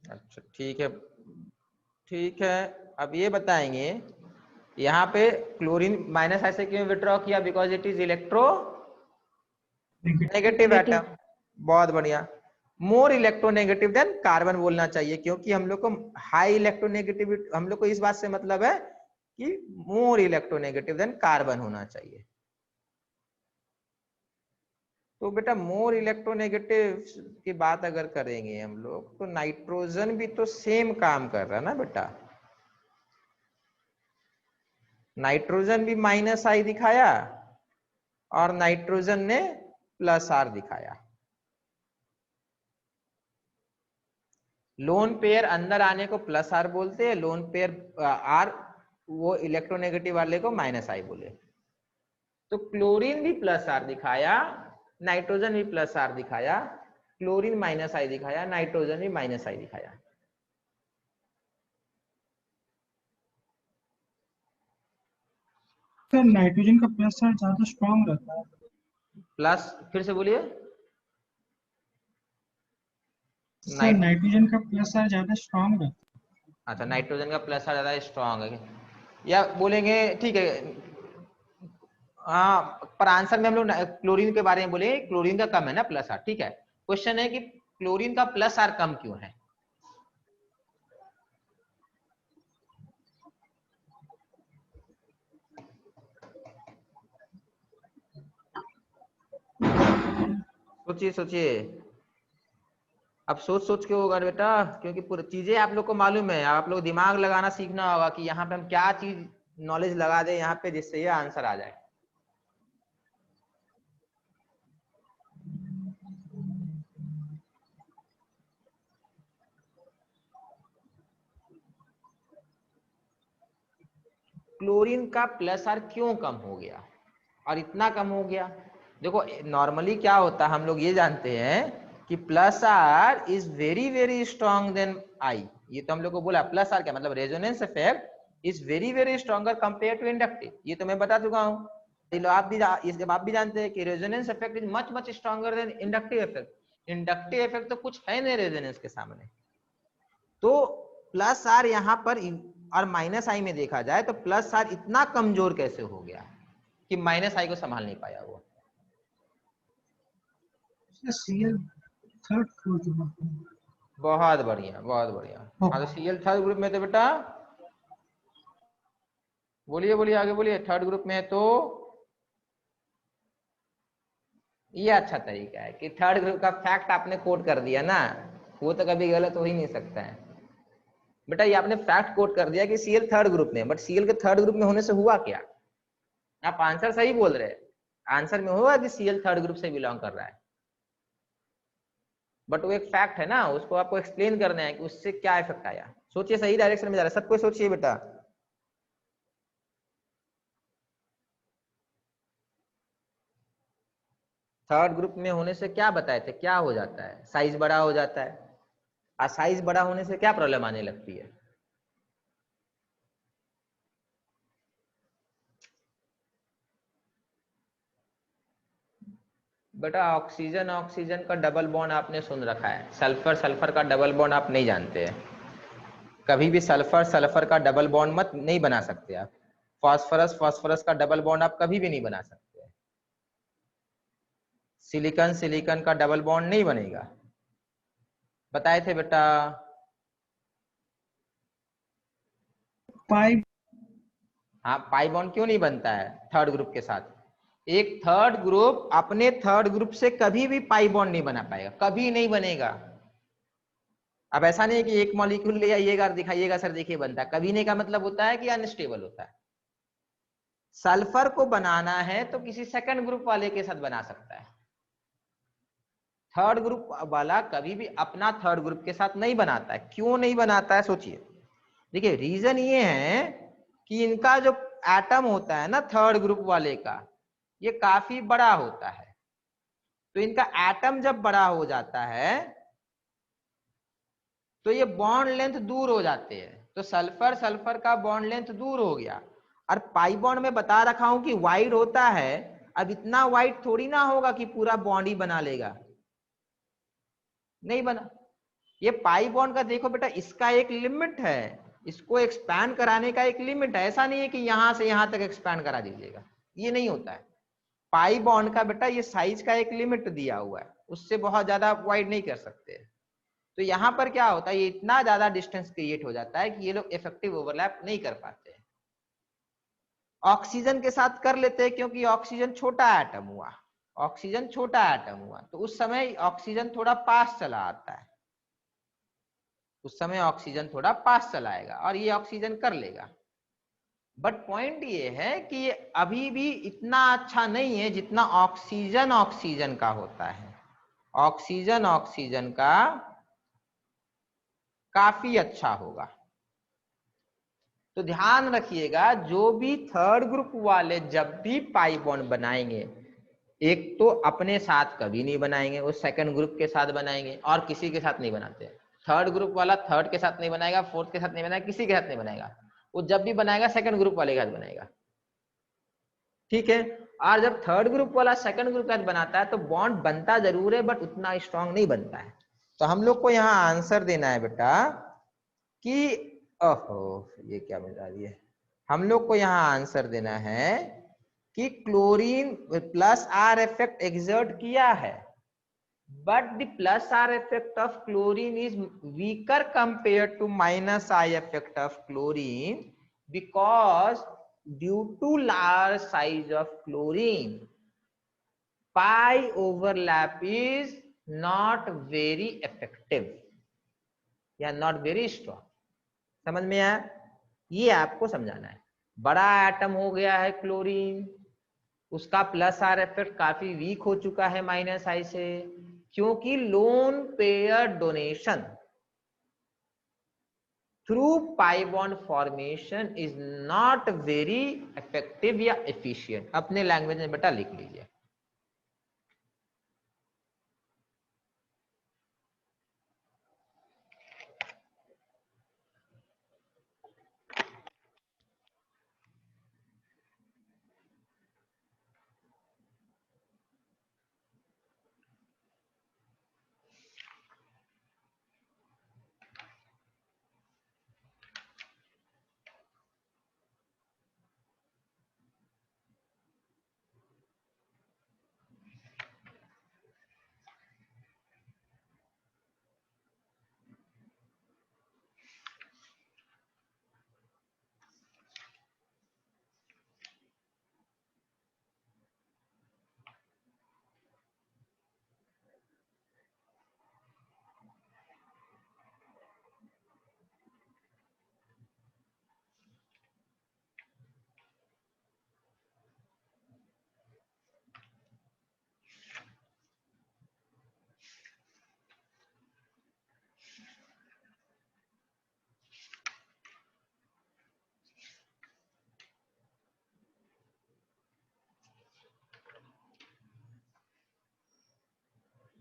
अच्छा ठीक है, अब ये बताएंगे यहाँ पे क्लोरीन माइनस ऐसे क्यों विड्रॉ किया? Because it is electro negative atom. बहुत बढ़िया, मोर इलेक्ट्रोनेगेटिव देन कार्बन बोलना चाहिए, क्योंकि हम लोग को हाई इलेक्ट्रोनेगेटिविटी, हम लोग को इस बात से मतलब है कि मोर इलेक्ट्रोनेगेटिव देन कार्बन होना चाहिए। तो बेटा मोर इलेक्ट्रोनेगेटिव की बात अगर करेंगे हम लोग तो नाइट्रोजन भी तो सेम काम कर रहा है ना बेटा। नाइट्रोजन भी माइनस आई दिखाया और नाइट्रोजन ने प्लस आर दिखाया। लोन पेयर अंदर आने को प्लस आर बोलते हैं, लोन पेयर आर वो इलेक्ट्रोनेगेटिव वाले को माइनस आई बोले। तो क्लोरीन भी प्लस आर दिखाया, नाइट्रोजन भी प्लस आर दिखाया, क्लोरीन माइनस आई दिखाया, नाइट्रोजन भी माइनस आई दिखाया। सर नाइट्रोजन का प्लस चार्ज ज्यादा स्ट्रॉन्ग रहता है। प्लस फिर से बोलिए। सर नाइट्रोजन का प्लस चार्ज ज्यादा स्ट्रॉन्ग रहता है। अच्छा, नाइट्रोजन का प्लस चार्ज ज्यादा स्ट्रॉन्ग है, या बोलेंगे ठीक है। हाँ, पर आंसर में हम लोग क्लोरीन के बारे में बोले, क्लोरीन का कम है ना प्लस आर, ठीक है। क्वेश्चन है कि क्लोरीन का प्लस आर कम क्यों है? सोचिए अब सोच के होगा बेटा, क्योंकि पूरी चीजें आप लोग को मालूम है, आप लोग दिमाग लगाना सीखना होगा कि यहाँ पे हम क्या चीज नॉलेज लगा दे यहाँ पे जिससे ये आंसर आ जाए। क्लोरीन का प्लस आर क्यों कम हो गया और इतना कम हो गया? देखो नॉर्मली क्या होता है, हम लोग ये जानते हैं कि plus R is very strong than I. ये तो हम लोग को बोला प्लस आर क्या मतलब, resonance effect is very stronger compare to inductive, ये तो मैं बता चुका हूँ। आप भी जानते हैं कि resonance effect is much stronger than inductive effect. Inductive effect तो कुछ है नहीं रेजोनेंस के सामने। तो प्लस आर यहाँ पर और माइनस आई में देखा जाए तो प्लस आर इतना कमजोर कैसे हो गया कि माइनस आई को संभाल नहीं पाया वो? Cl third group. बहुत बढ़िया हाँ, तो Cl थर्ड ग्रुप में तो बेटा बोलिए आगे बोलिए, थर्ड ग्रुप में तो ये अच्छा तरीका है कि थर्ड ग्रुप का फैक्ट आपने कोट कर दिया ना, वो तो कभी गलत हो ही नहीं सकता है बेटा। ये आपने फैक्ट कोट कर दिया कि सीएल थर्ड ग्रुप में, बट सीएल के थर्ड ग्रुप में होने से हुआ क्या? आप आंसर सही बोल रहे हैं, आंसर में होगा कि सीएल थर्ड ग्रुप से बिलोंग कर रहा है, बट वो एक फैक्ट है ना, उसको आपको एक्सप्लेन करना है कि उससे क्या इफेक्ट आया। सोचिए, सही डायरेक्शन में जा रहा है, सबको सोचिए बेटा। थर्ड ग्रुप में होने से क्या बताए थे, क्या हो जाता है? साइज बड़ा हो जाता है, और साइज बड़ा होने से क्या प्रॉब्लम आने लगती है? बेटा ऑक्सीजन ऑक्सीजन का डबल बॉन्ड आपने सुन रखा है, सल्फर सल्फर का डबल बॉन्ड आप नहीं जानते हैं। कभी भी सल्फर सल्फर का डबल बॉन्ड मत नहीं बना सकते आप। फास्फोरस फास्फोरस का डबल बॉन्ड आप कभी भी नहीं बना सकते। सिलिकॉन सिलिकॉन का डबल बॉन्ड नहीं बनेगा, बताए थे बेटा। पाई हाँ, पाई बॉन्ड क्यों नहीं बनता है थर्ड ग्रुप के साथ? एक थर्ड ग्रुप अपने थर्ड ग्रुप से कभी भी पाई बॉन्ड नहीं बना पाएगा, कभी नहीं बनेगा। अब ऐसा नहीं है कि एक मॉलिक्यूल ले आइएगा और दिखाइएगा सर देखिए बनता है, कभी नहीं का मतलब होता है कि अनस्टेबल होता है। सल्फर को बनाना है तो किसी सेकंड ग्रुप वाले के साथ बना सकता है, थर्ड ग्रुप वाला कभी भी अपना थर्ड ग्रुप के साथ नहीं बनाता है। क्यों नहीं बनाता है सोचिए। देखिए रीजन ये है कि इनका जो एटम होता है ना थर्ड ग्रुप वाले का, ये काफी बड़ा होता है। तो इनका एटम जब बड़ा हो जाता है तो ये बॉन्ड लेंथ दूर हो जाते हैं, तो सल्फर सल्फर का बॉन्ड लेंथ दूर हो गया। और पाई बॉन्ड में बता रखा हूं कि वाइड होता है, अब इतना वाइड थोड़ी ना होगा कि पूरा बॉन्ड ही बना लेगा, नहीं बना। ये पाई बॉन्ड का देखो बेटा, इसका एक लिमिट है, इसको एक्सपैंड कराने का एक लिमिट है। ऐसा नहीं है कि यहां से यहां तक एक्सपैंड करा दीजिएगा, ये नहीं होता है। पाई बॉन्ड का बेटा ये साइज का एक लिमिट दिया हुआ है, उससे बहुत ज्यादा आप वाइड नहीं कर सकते। तो यहां पर क्या होता है, ये इतना ज्यादा डिस्टेंस क्रिएट हो जाता है कि ये लोग इफेक्टिव ओवरलैप नहीं कर पाते। ऑक्सीजन के साथ कर लेते हैं क्योंकि ऑक्सीजन छोटा एटम हुआ, ऑक्सीजन छोटा एटम हुआ, तो उस समय ऑक्सीजन थोड़ा पास चला आता है, उस समय ऑक्सीजन थोड़ा पास चलाएगा और ये ऑक्सीजन कर लेगा। बट पॉइंट ये है कि ये अभी भी इतना अच्छा नहीं है जितना ऑक्सीजन ऑक्सीजन का होता है। ऑक्सीजन ऑक्सीजन का काफी अच्छा होगा। तो ध्यान रखिएगा, जो भी थर्ड ग्रुप वाले जब भी पाई बॉन्ड बनाएंगे, एक तो अपने साथ कभी नहीं बनाएंगे, वो सेकंड ग्रुप के साथ बनाएंगे और किसी के साथ नहीं बनाते। थर्ड ग्रुप वाला थर्ड के साथ नहीं बनाएगा, फोर्थ के साथ नहीं बनाएगा, किसी के साथ नहीं बनाएगा। वो जब भी बनाएगा सेकंड ग्रुप वाले के साथ बनाएगा, ठीक है। और जब थर्ड ग्रुप वाला सेकंड ग्रुप के साथ बनाता है तो बॉन्ड बनता जरूर है बट उतना स्ट्रांग नहीं बनता है। तो हम लोग को यहाँ आंसर देना है बेटा कि ओहो ये क्या बता रही है, हम लोग को यहाँ आंसर देना है कि chlorine plus are effect exert किया है, but the plus R effect of chlorine is weaker compared to minus I effect of chlorine because due to large size of chlorine, pi overlap is not very effective या not very strong। समझ में आया? ये आपको समझाना है। बड़ा एटम हो गया है क्लोरीन, उसका प्लस आर इफेक्ट काफी वीक हो चुका है माइनस आई से, क्योंकि lone pair donation through pi bond formation is not very effective या एफिशिएंट। अपने लैंग्वेज में बेटा लिख लीजिए।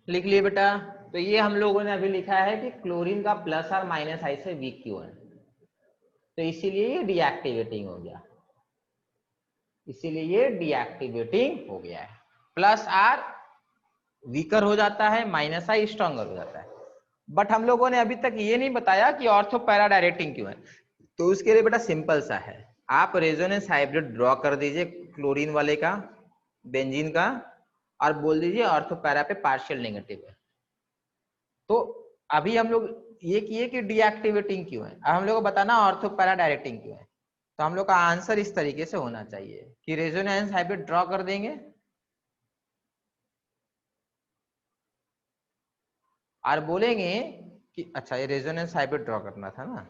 लिख लिए बेटा। तो ये हम लोगों ने अभी लिखा है कि क्लोरीन का प्लस और माइनस आई से वीक क्यों है, तो इसीलिए ये डीएक्टिवेटिंग हो गया, इसीलिए ये डीएक्टिवेटिंग हो गया है। प्लस आर वीकर हो जाता है, माइनस आई स्ट्रॉन्गर हो जाता है। बट हम लोगों ने अभी तक ये नहीं बताया कि ऑर्थो पैरा डायरेक्टिंग क्यों है। तो उसके लिए बेटा सिंपल सा है, आप रेजोनेंस हाइब्रिड ड्रॉ कर दीजिए क्लोरीन वाले का, बेंजीन का, और बोल दीजिए ऑर्थो पैरा पे पार्शियल नेगेटिव है। तो अभी हम लोग ये किए कि डीएक्टिवेटिंग क्यों है, अब हम लोग को बताना ऑर्थो पैरा डायरेक्टिंग क्यों है। तो हम लोग का आंसर इस तरीके से होना चाहिए कि रेजोनेंस हाइब्रिड ड्रॉ कर देंगे और बोलेंगे कि अच्छा ये रेजोनेंस हाइब्रिड ड्रॉ करना था ना,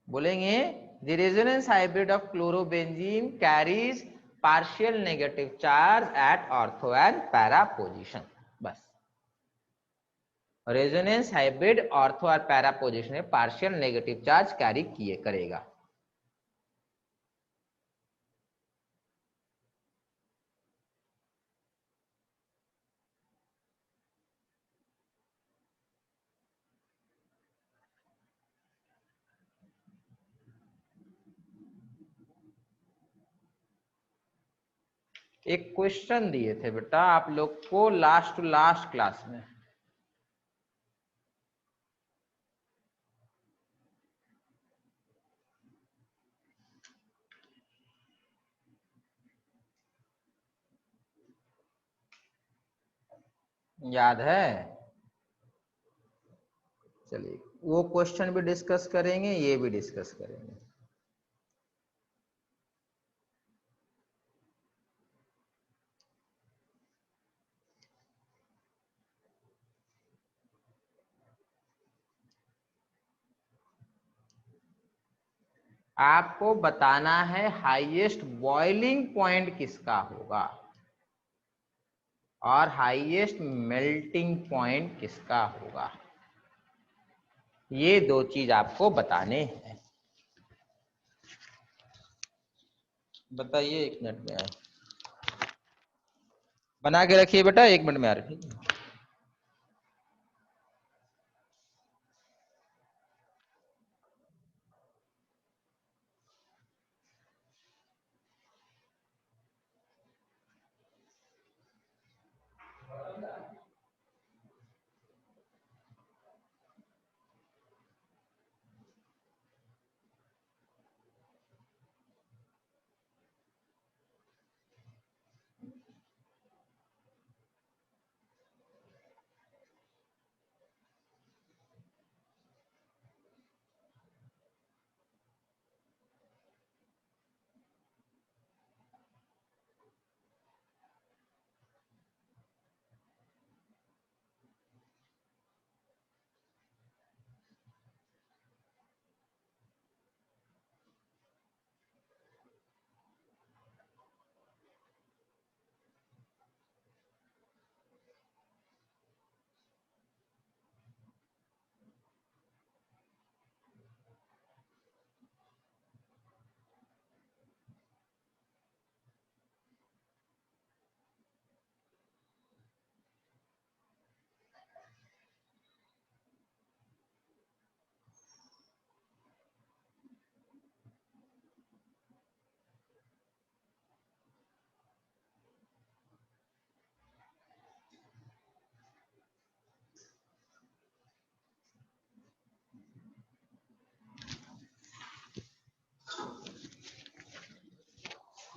बोलेंगे the resonance hybrid of chlorobenzene carries partial negative charge at ortho and para position। बस रेजोनेंस हाइब्रिड ऑर्थो और पैरा पोजीशन में पार्शियल नेगेटिव चार्ज कैरी किए करेगा। एक क्वेश्चन दिए थे बेटा आप लोग को लास्ट टू लास्ट क्लास में, याद है? चलिए वो क्वेश्चन भी डिस्कस करेंगे, ये भी डिस्कस करेंगे। आपको बताना है हाईएस्ट बॉइलिंग पॉइंट किसका होगा और हाईएस्ट मेल्टिंग पॉइंट किसका होगा, ये दो चीज आपको बताने हैं। बताइए, 1 मिनट में आए, बना के रखिए बेटा, 1 मिनट में आ रहे, ठीक है?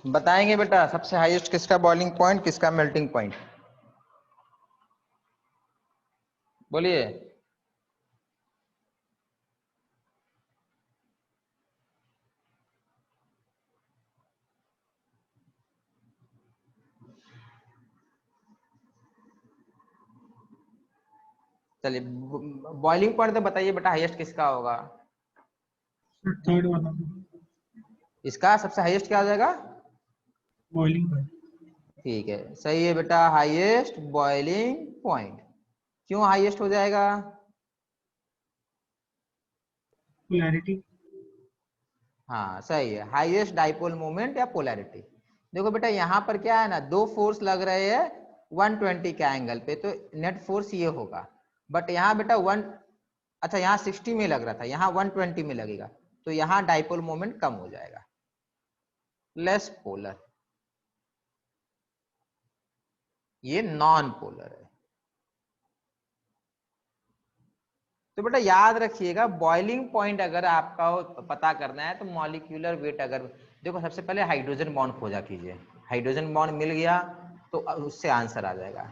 बताएंगे बेटा सबसे हाईएस्ट किसका बॉइलिंग पॉइंट, किसका मेल्टिंग पॉइंट, बोलिए। चलिए बॉइलिंग पॉइंट तो बताइए बेटा हाईएस्ट किसका होगा, थर्ड वाला इसका सबसे हाईएस्ट क्या हो जाएगा, बॉइलिंग पॉइंट। ठीक है सही है बेटा, हाईएस्ट बॉइलिंग पॉइंट। क्यों हाईएस्ट हो जाएगा, पोलैरिटी। हाँ सही है, हाईएस्ट डाइपोल मोमेंट या पोलैरिटी। देखो बेटा यहाँ पर क्या है ना, दो फोर्स लग रहे हैं 120 के एंगल पे, तो नेट फोर्स ये होगा। बट यहाँ बेटा अच्छा यहाँ 60 में लग रहा था, यहाँ 120 में लगेगा, तो यहाँ डाइपोल मोमेंट कम हो जाएगा, लेस पोलर। ये नॉन पोलर है। तो बेटा याद रखिएगा, बॉइलिंग पॉइंट अगर आपका पता करना है तो मॉलिक्यूलर वेट, अगर देखो सबसे पहले हाइड्रोजन बॉन्ड खोजा कीजिए, हाइड्रोजन बॉन्ड मिल गया तो उससे आंसर आ जाएगा,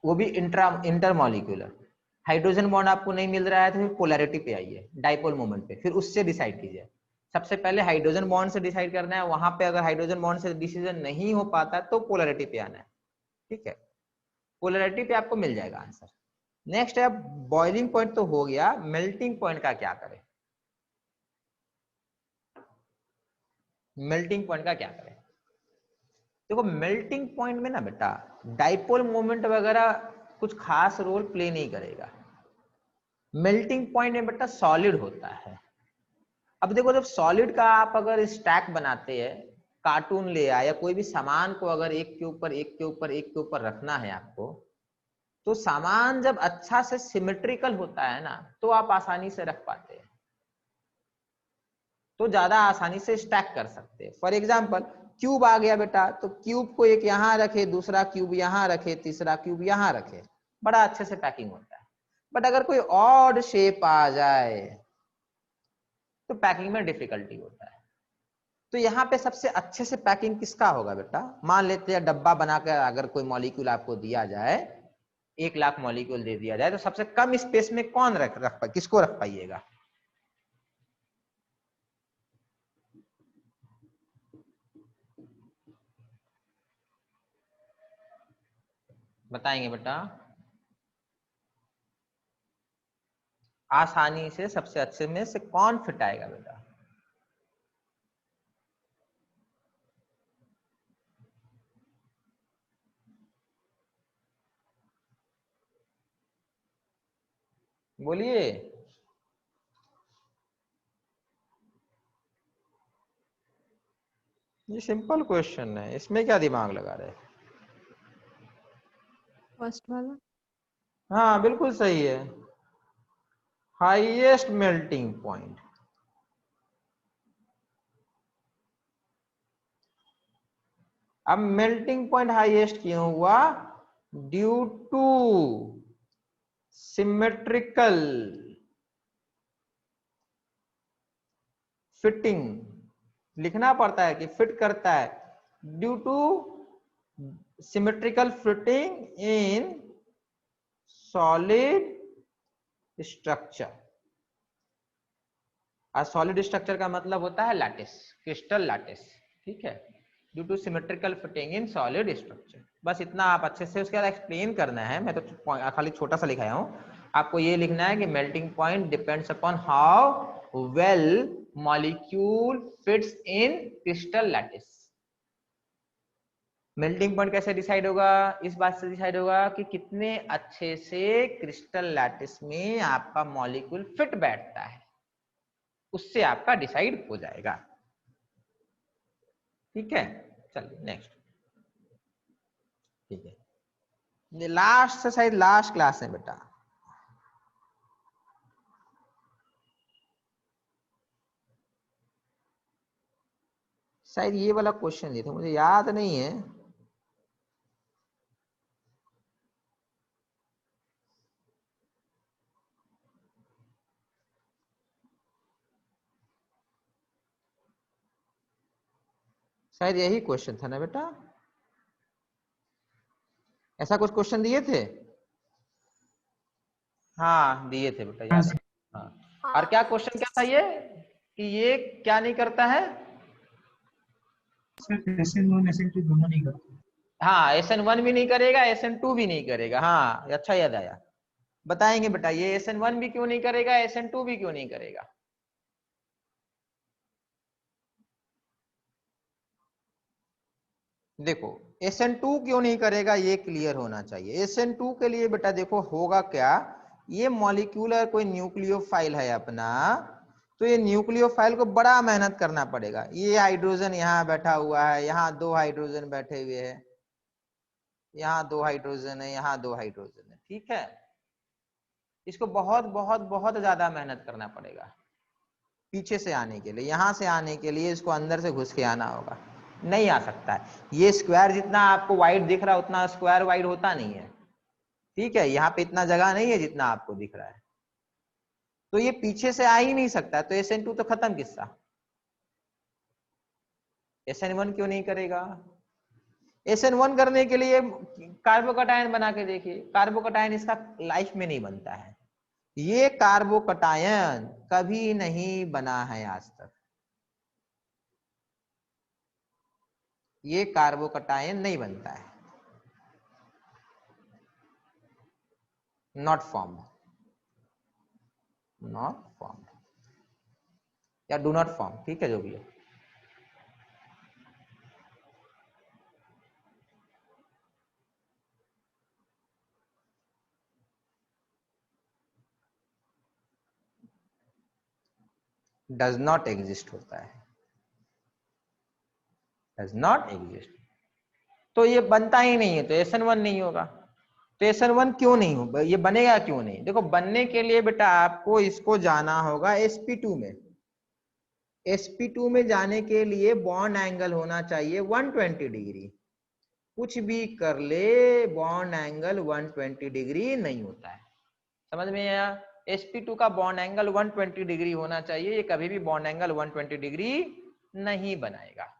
वो भी इंटर मॉलिक्यूलर। हाइड्रोजन बॉन्ड आपको नहीं मिल रहा है तो फिर पोलैरिटी पे आइए, डाइपोल मोमेंट पे, फिर उससे डिसाइड कीजिए। सबसे पहले हाइड्रोजन बॉन्ड से डिसाइड करना है, वहां पे अगर हाइड्रोजन बॉन्ड से डिसीजन नहीं हो पाता तो पोलैरिटी पे आना है, ठीक है। पोलैरिटी पे आपको मिल जाएगा आंसर। नेक्स्ट है, बॉइलिंग पॉइंट तो हो गया, मेल्टिंग पॉइंट का क्या करें? मेल्टिंग पॉइंट का क्या करें? देखो मेल्टिंग पॉइंट में ना बेटा डाइपोल मोमेंट वगैरह कुछ खास रोल प्ले नहीं करेगा। मेल्टिंग पॉइंट में बेटा सॉलिड होता है। अब देखो जब सॉलिड का आप अगर स्टैक बनाते हैं, कार्टून ले आया, या कोई भी सामान को अगर एक के ऊपर एक के ऊपर एक के ऊपर रखना है आपको, तो सामान जब अच्छा से सिमेट्रिकल होता है ना, तो आप आसानी से रख पाते हैं, तो ज्यादा आसानी से स्टैक कर सकते हैं। फॉर एग्जाम्पल क्यूब आ गया बेटा, तो क्यूब को एक यहाँ रखे, दूसरा क्यूब यहाँ रखे, तीसरा क्यूब यहाँ रखे, बड़ा अच्छे से पैकिंग होता है। बट अगर कोई ऑड शेप आ जाए तो पैकिंग में डिफिकल्टी होता है। तो यहाँ पे सबसे अच्छे से पैकिंग किसका होगा बेटा? मान लेते हैं डब्बा बनाकर अगर कोई मॉलिक्यूल आपको दिया जाए, 1,00,000 मॉलिक्यूल दे दिया जाए, तो सबसे कम स्पेस में कौन किसको रख पाइएगा? बताएंगे बेटा? आसानी से सबसे अच्छे में से कौन फिट आएगा बेटा? बोलिए। ये सिंपल क्वेश्चन है, इसमें क्या दिमाग लगा रहे? फर्स्ट वाला। हाँ बिल्कुल सही है, हाईएस्ट मेल्टिंग पॉइंट। अब मेल्टिंग पॉइंट हाईएस्ट क्यों हुआ? Due two symmetrical fitting. लिखना पड़ता है कि फिट करता है, due two symmetrical fitting in solid structure. और सॉलिड स्ट्रक्चर का मतलब होता है लैटिस, क्रिस्टल लैटिस, ठीक है। Due two symmetrical fitting in solid structure, बस इतना आप अच्छे से उसके बाद एक्सप्लेन करना है। मैं तो खाली छोटा सा लिखाया हूं, आपको ये लिखना है कि melting point depends upon how well molecule fits in crystal lattice. Melting point कैसे डिसाइड होगा? इस बात से डिसाइड होगा कि कितने अच्छे से क्रिस्टल लैटिस में आपका मॉलिक्यूल फिट बैठता है, उससे आपका डिसाइड हो जाएगा, ठीक है। चलिए नेक्स्ट, ठीक है। ये लास्ट से शायद लास्ट क्लास है बेटा, शायद ये वाला क्वेश्चन दिए थे, मुझे याद नहीं है। शायद यही क्वेश्चन था ना बेटा, ऐसा कुछ क्वेश्चन दिए थे? हाँ दिए थे बेटा, याद है। हाँ, और क्या क्वेश्चन क्या था ये कि ये क्या नहीं करता है? SN1 SN2 दोनों नहीं करते। हाँ SN1 भी नहीं करेगा, SN2 भी नहीं करेगा। हाँ अच्छा याद आया, बताएंगे बेटा ये SN1 भी क्यों नहीं करेगा, SN2 भी क्यों नहीं करेगा? देखो SN2 क्यों नहीं करेगा ये क्लियर होना चाहिए। SN2 के लिए बेटा देखो होगा क्या, ये मॉलिक्यूलर कोई न्यूक्लियोफाइल है अपना, तो ये न्यूक्लियोफाइल को बड़ा मेहनत करना पड़ेगा। ये हाइड्रोजन यहाँ बैठा हुआ है, यहाँ 2 हाइड्रोजन बैठे हुए हैं, यहाँ 2 हाइड्रोजन है, यहाँ 2 हाइड्रोजन है, ठीक है। इसको बहुत बहुत बहुत ज्यादा मेहनत करना पड़ेगा पीछे से आने के लिए। यहाँ से आने के लिए इसको अंदर से घुस के आना होगा, नहीं आ सकता है। ये स्क्वायर जितना आपको वाइड दिख रहा है उतना स्क्वायर वाइड होता नहीं है, ठीक है। यहाँ पे इतना जगह नहीं है जितना आपको दिख रहा है, तो ये पीछे से आ ही नहीं सकता। तो SN2 तो खत्म किस्सा। SN1 क्यों नहीं करेगा? SN1 करने के लिए कार्बोकटायन बना के देखिए, कार्बोकटायन इसका लाइफ में नहीं बनता है। ये कार्बोकटायन कभी नहीं बना है आज तक, ये कार्बोकटायन नहीं बनता है, नॉट फॉर्म, नॉट फॉर्म या डू नॉट फॉर्म, ठीक है, जो भी है। डज नॉट एग्जिस्ट होता है, डज नॉट एग्जिस्ट, तो ये बनता ही नहीं है, तो SN1 नहीं होगा। तो SN1 क्यों नहीं होगा, ये बनेगा क्यों नहीं? देखो, बनने के लिए बेटा आपको इसको जाना होगा sp2 में। sp2 में जाने के लिए बॉन्ड एंगल होना चाहिए 120 डिग्री। कुछ भी कर ले, बॉन्ड एंगल 120 डिग्री नहीं होता है। समझ में आया? sp2 का बॉन्ड एंगल 120 डिग्री होना चाहिए, ये कभी भी बॉन्ड एंगल 120 डिग्री नहीं बनाएगा।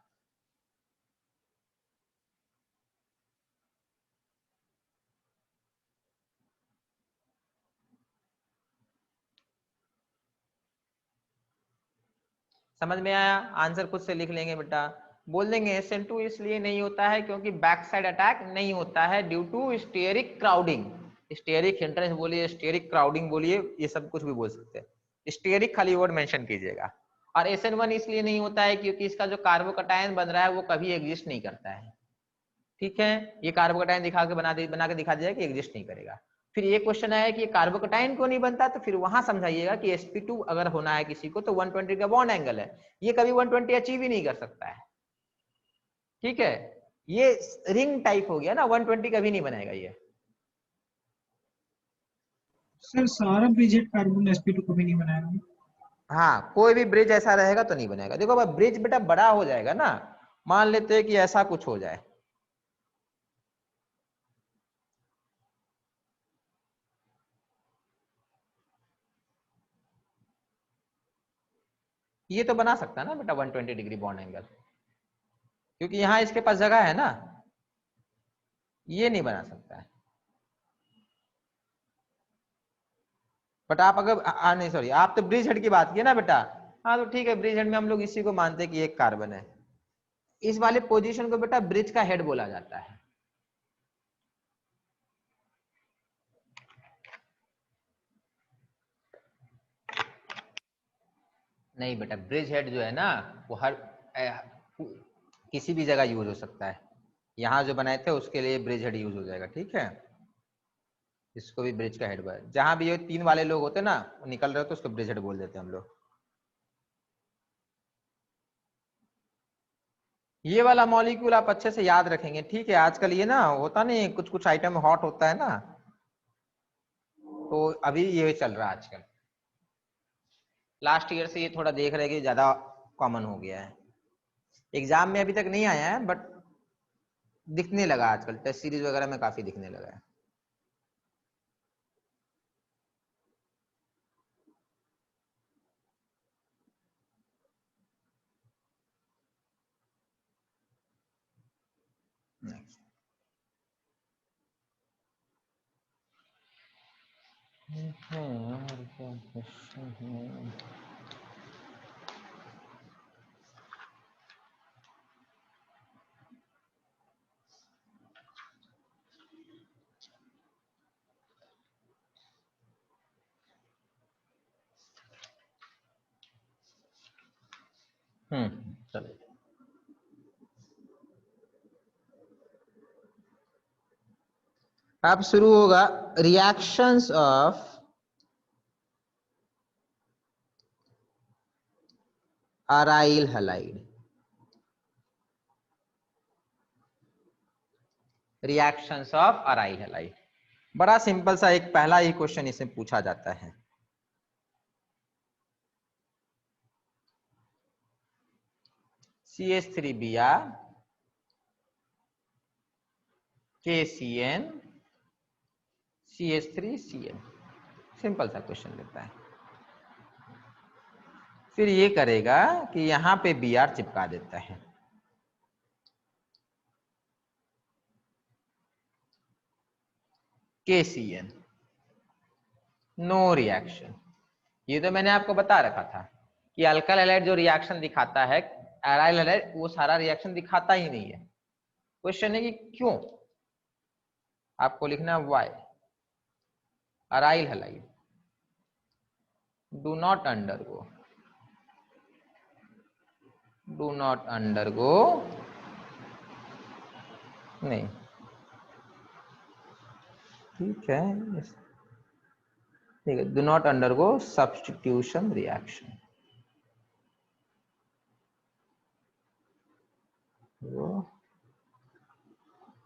समझ में आया? आंसर खुद से लिख लेंगे बेटा, बोल देंगे SN2 इसलिए नहीं होता है क्योंकि बैक साइड अटैक नहीं होता है due to steric crowding. Steric hindrance बोलिए, स्टेरिक क्राउडिंग बोलिए, ये सब कुछ भी बोल सकते हैं, स्टेरिक खाली वर्ड मेंशन कीजिएगा। और SN1 इसलिए नहीं होता है क्योंकि इसका जो कार्बोकटायन बन रहा है वो कभी एग्जिस्ट नहीं करता है, ठीक है। ये कार्बोकटायन दिखा के बना के दिखा दिया कि एग्जिस्ट नहीं करेगा। फिर ये क्वेश्चन आया कि ये कार्बोकटायन क्यों नहीं बनता, तो फिर वहां समझाइएगा कि sp2 अगर होना है किसी को तो 120 का बॉन्ड एंगल है, ये कभी 120 अचीव ही नहीं कर सकता है, ठीक है। ये रिंग टाइप हो गया ना, 120 कभी नहीं बनेगा ये। सर सारा ब्रिजेट कार्बन sp2 कभी नहीं बनाएगा। हाँ, कोई भी ब्रिज ऐसा रहेगा तो नहीं बनेगा। देखो भाई, ब्रिज बेटा बड़ा हो जाएगा ना, मान लेते हैं कि ऐसा कुछ हो जाए, ये तो बना सकता है ना बेटा 120 डिग्री बॉन्ड एंगल, क्योंकि यहां इसके पास जगह है ना, ये नहीं बना सकता है। बट आप अगर नहीं सॉरी, आप तो ब्रिज हेड की बात की ना बेटा, हाँ तो ठीक है, ब्रिज हेड में हम लोग इसी को मानते हैं कि एक कार्बन है। इस वाले पोजीशन को बेटा ब्रिज का हेड बोला जाता है। नहीं बेटा, ब्रिज हेड जो है ना वो हर किसी भी जगह यूज हो सकता है। यहाँ जो बनाए थे उसके लिए ब्रिज हेड यूज हो जाएगा, ठीक है। इसको भी ब्रिज का हेड बोला, जहां भी ये 3 वाले लोग होते ना वो निकल रहे हो तो उसको ब्रिज हेड बोल देते हैं हम लोग। ये वाला मॉलिक्यूल आप अच्छे से याद रखेंगे, ठीक है। आजकल ये ना होता नहीं, कुछ कुछ आइटम हॉट होता है ना, तो अभी ये चल रहा है आजकल। लास्ट ईयर से ये थोड़ा देख रहे हैं कि ज्यादा कॉमन हो गया है। एग्जाम में अभी तक नहीं आया है बट दिखने लगा, आजकल टेस्ट सीरीज वगैरह में काफी दिखने लगा है। Next. और क्या क्वेश्चन है? चलो, अब शुरू होगा reactions of aryl halide, reactions of aryl halide. बड़ा सिंपल सा एक पहला ही क्वेश्चन इसमें पूछा जाता है। CH3Br, KCN, CH3Cl, सिंपल सा क्वेश्चन लेता है। फिर ये करेगा कि यहां पे Br चिपका देता है, KCN, नो रिएक्शन। ये तो मैंने आपको बता रखा था कि अल्काइल हैलाइड जो रिएक्शन दिखाता है, अराइल हैलाइड वो सारा रिएक्शन दिखाता ही नहीं है। क्वेश्चन है कि क्यों, आपको लिखना है why aryl halide do not undergo नहीं, ठीक है, do not undergo substitution reaction.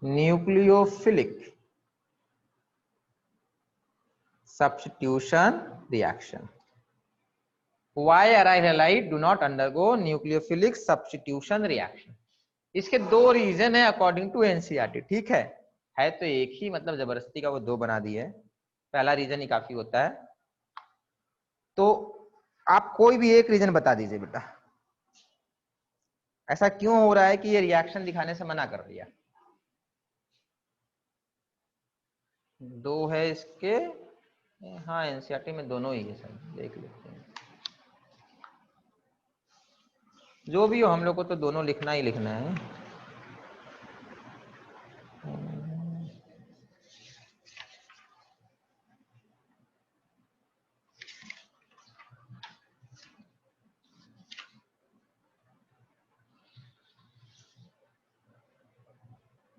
Nucleophilic substitution reaction. Why aryl halide do not undergo nucleophilic substitution reaction? इसके दो रीजन है अकॉर्डिंग टू एनसीईआरटी। ठीक है तो एक ही, मतलब जबरदस्ती का वो दो बना दिए। पहला रीजन ही काफी होता है, तो आप कोई भी एक रीजन बता दीजिए बेटा, ऐसा क्यों हो रहा है कि ये रिएक्शन दिखाने से मना कर दिया। दो है इसके, हाँ एनसीईआरटी में दोनों ही है सर, देख लेते हैं। जो भी हो, हम लोग को तो दोनों लिखना ही लिखना है।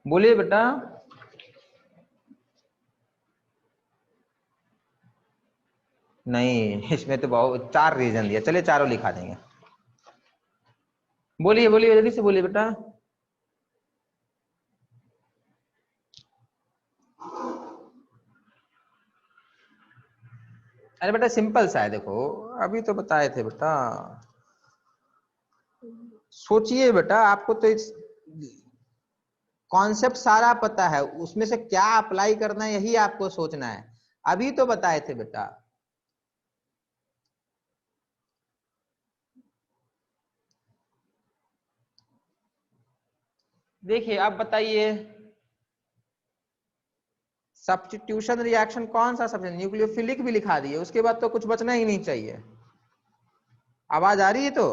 बोलिए बेटा। नहीं, इसमें तो बहुत चार रीजन दिया, चलिए चारों लिखा देंगे। बोलिए बोलिए, जल्दी से बोलिए बेटा। अरे बेटा सिंपल सा है, देखो अभी तो बताए थे बेटा। सोचिए बेटा, आपको तो इस कॉन्सेप्ट सारा पता है, उसमें से क्या अप्लाई करना है यही आपको सोचना है। अभी तो बताए थे बेटा। देखिए अब बताइए, सब्स्टिट्यूशन रिएक्शन कौन सा सब्जेक्ट, न्यूक्लियोफिलिक भी लिखा दिए, उसके बाद तो कुछ बचना ही नहीं चाहिए। आवाज आ रही है तो?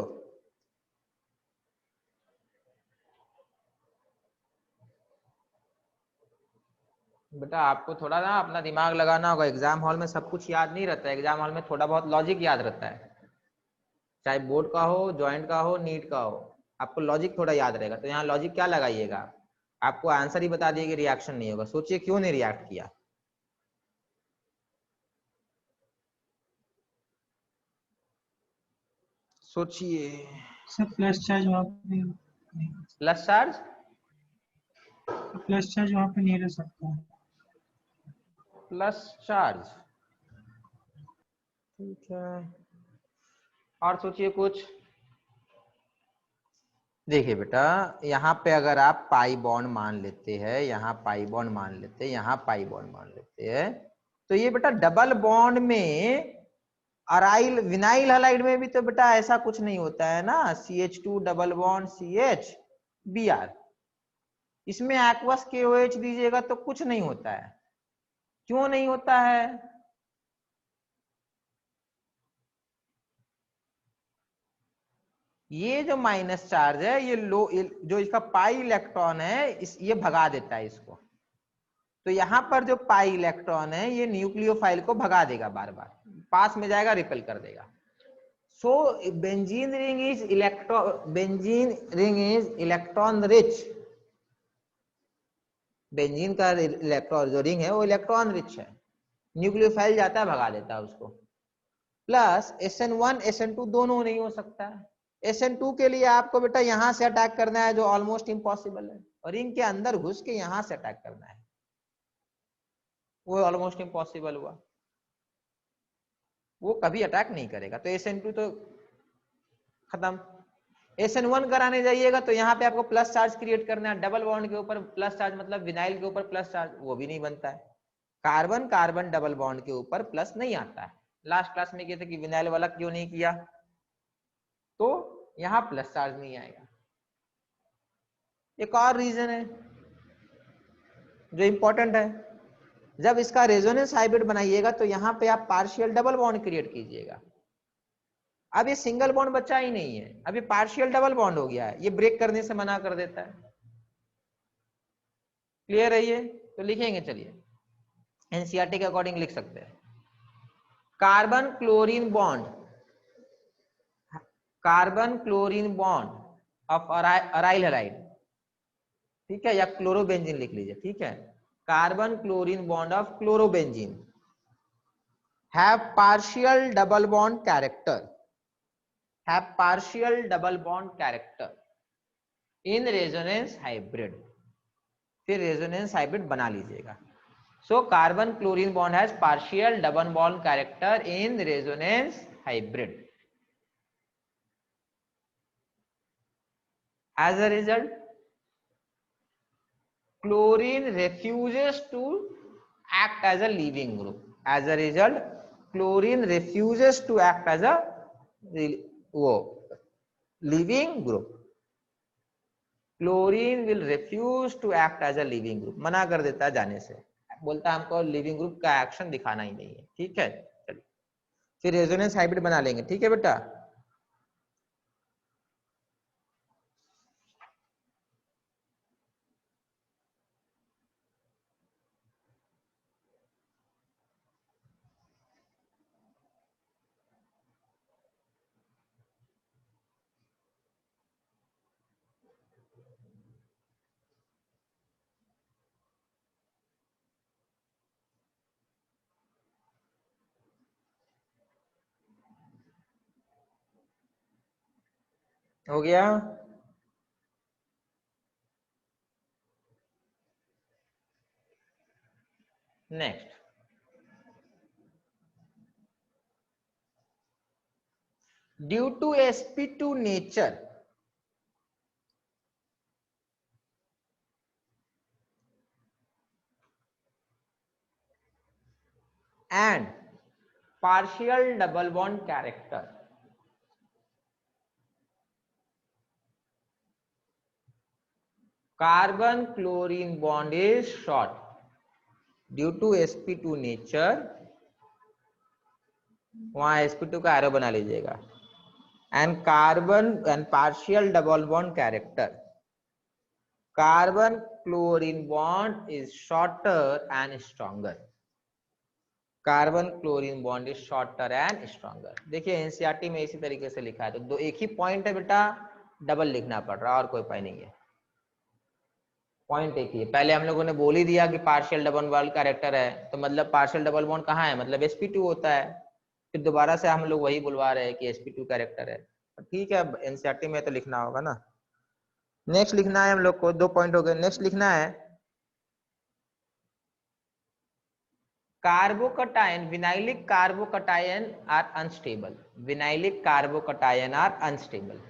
बेटा आपको थोड़ा ना अपना दिमाग लगाना होगा, एग्जाम हॉल में सब कुछ याद नहीं रहता है, एग्जाम हॉल में थोड़ा बहुत लॉजिक याद रहता है, चाहे बोर्ड का हो, जॉइंट का हो, नीट का हो, आपको लॉजिक थोड़ा याद रहेगा। तो यहाँ लॉजिक क्या लगाइएगा, आपको आंसर ही बता दिए कि रिएक्शन नहीं होगा, सोचिए क्यों नहीं रिएक्ट किया। सोचिए। सर प्लस चार्ज वहाँ पे, प्लस चार्ज, प्लस चार्ज वहाँ पे नहीं रह सकता। प्लस चार्ज, ठीक है, और सोचिए कुछ। देखिए बेटा, यहाँ पे अगर आप पाई बॉन्ड मान लेते हैं, यहाँ पाई बॉन्ड मान लेते हैं, यहाँ पाई बॉन्ड मान लेते हैं, तो ये बेटा डबल बॉन्ड में अराइल विनाइल हैलाइड में भी तो बेटा ऐसा कुछ नहीं होता है ना, CH2 double bond CH Br। इसमें एक्वस KOH दीजिएगा तो कुछ नहीं होता है। क्यों नहीं होता है? ये जो माइनस चार्ज है, ये लो, जो इसका पाई इलेक्ट्रॉन है ये भगा देता है इसको। तो यहां पर जो पाई इलेक्ट्रॉन है ये न्यूक्लियोफाइल को भगा देगा, बार बार पास में जाएगा, रिपेल कर देगा। सो benzene ring is electron rich. Benzene का इलेक्ट्रॉन जो रिंग है वो इलेक्ट्रॉन रिच है, न्यूक्लियोफाइल जाता है भगा देता है उसको। प्लस SN1 SN2 दोनों नहीं हो सकता है, SN2 के लिए आपको बेटा यहां से अटैक करना है, जो ऑलमोस्ट इम्पॉसिबल है, और रिंग के अंदर घुस के यहां से अटैक करना है, वो ऑलमोस्ट इम्पॉसिबल हुआ, वो कभी अटैक नहीं करेगा। तो SN2 तो खत्म। SN1 कराने जाइएगा तो यहाँ पे आपको प्लस चार्ज क्रिएट करना है, डबल बॉन्ड के ऊपर प्लस चार्ज, मतलब विनाइल के ऊपर प्लस चार्ज, वो भी नहीं बनता है। कार्बन कार्बन डबल बॉन्ड के ऊपर प्लस नहीं आता है। लास्ट क्लास में कहते कि विनाइल वाला क्यों नहीं किया, तो यहाँ प्लस चार्ज नहीं आएगा। एक और रीजन है जो इंपॉर्टेंट है, जब इसका रेजोनेंस हाइब्रिड बनाइएगा तो यहाँ पे आप पार्शियल डबल बॉन्ड क्रिएट कीजिएगा। अब ये सिंगल बॉन्ड बचा ही नहीं है, अब ये पार्शियल डबल बॉन्ड हो गया है, ये ब्रेक करने से मना कर देता है। क्लियर है ये? तो लिखेंगे, चलिए एनसीईआरटी के अकॉर्डिंग लिख सकते हैं। Carbon chlorine bond, carbon chlorine bond of aryl halide, ठीक है, या क्लोरोबेंजीन लिख लीजिए, ठीक है। Carbon chlorine bond of chlorobenzene have partial double bond character, have partial double bond character in resonance hybrid, फिर resonance hybrid बना लीजिएगा। So carbon chlorine bond has partial double bond character in resonance hybrid. As a result, chlorine refuses to act as a leaving group. As a result, chlorine refuses to act as a leaving group. Chlorine will refuse to act as a leaving group, मना कर देता है जाने से, बोलता है हमको लिविंग ग्रुप का एक्शन दिखाना ही नहीं है, ठीक है। चलिए फिर रेजोनेंस हाइब्रिड बना लेंगे, ठीक है बेटा। हो गया? Next, due to sp2 nature and partial double bond character, carbon chlorine bond is short. Due to sp2 nature, वहां sp2 का एरो बना लीजिएगा, and carbon and partial double bond character, carbon chlorine bond is shorter and stronger. Carbon chlorine bond is shorter and stronger. देखिए एनसीईआरटी में इसी तरीके से लिखा है, तो दो एक ही पॉइंट है बेटा, डबल लिखना पड़ रहा है, और कोई उपाय नहीं है, पॉइंट एक ही है। पहले हम लोगों ने बोल ही दिया कि पार्शियल डबल बॉन्ड कैरेक्टर है, तो मतलब पार्शियल डबल बॉन्ड कहाँ है, मतलब sp2 होता है, फिर दोबारा से हम लोग वही बुलवा रहे हैं कि sp2 कैरेक्टर है, ठीक है। एनसीईआरटी में तो लिखना होगा ना। नेक्स्ट लिखना है हम लोग को, 2 पॉइंट हो गए। नेक्स्ट लिखना है carbocation, vinylic carbocation are unstable, vinylic carbocation are unstable,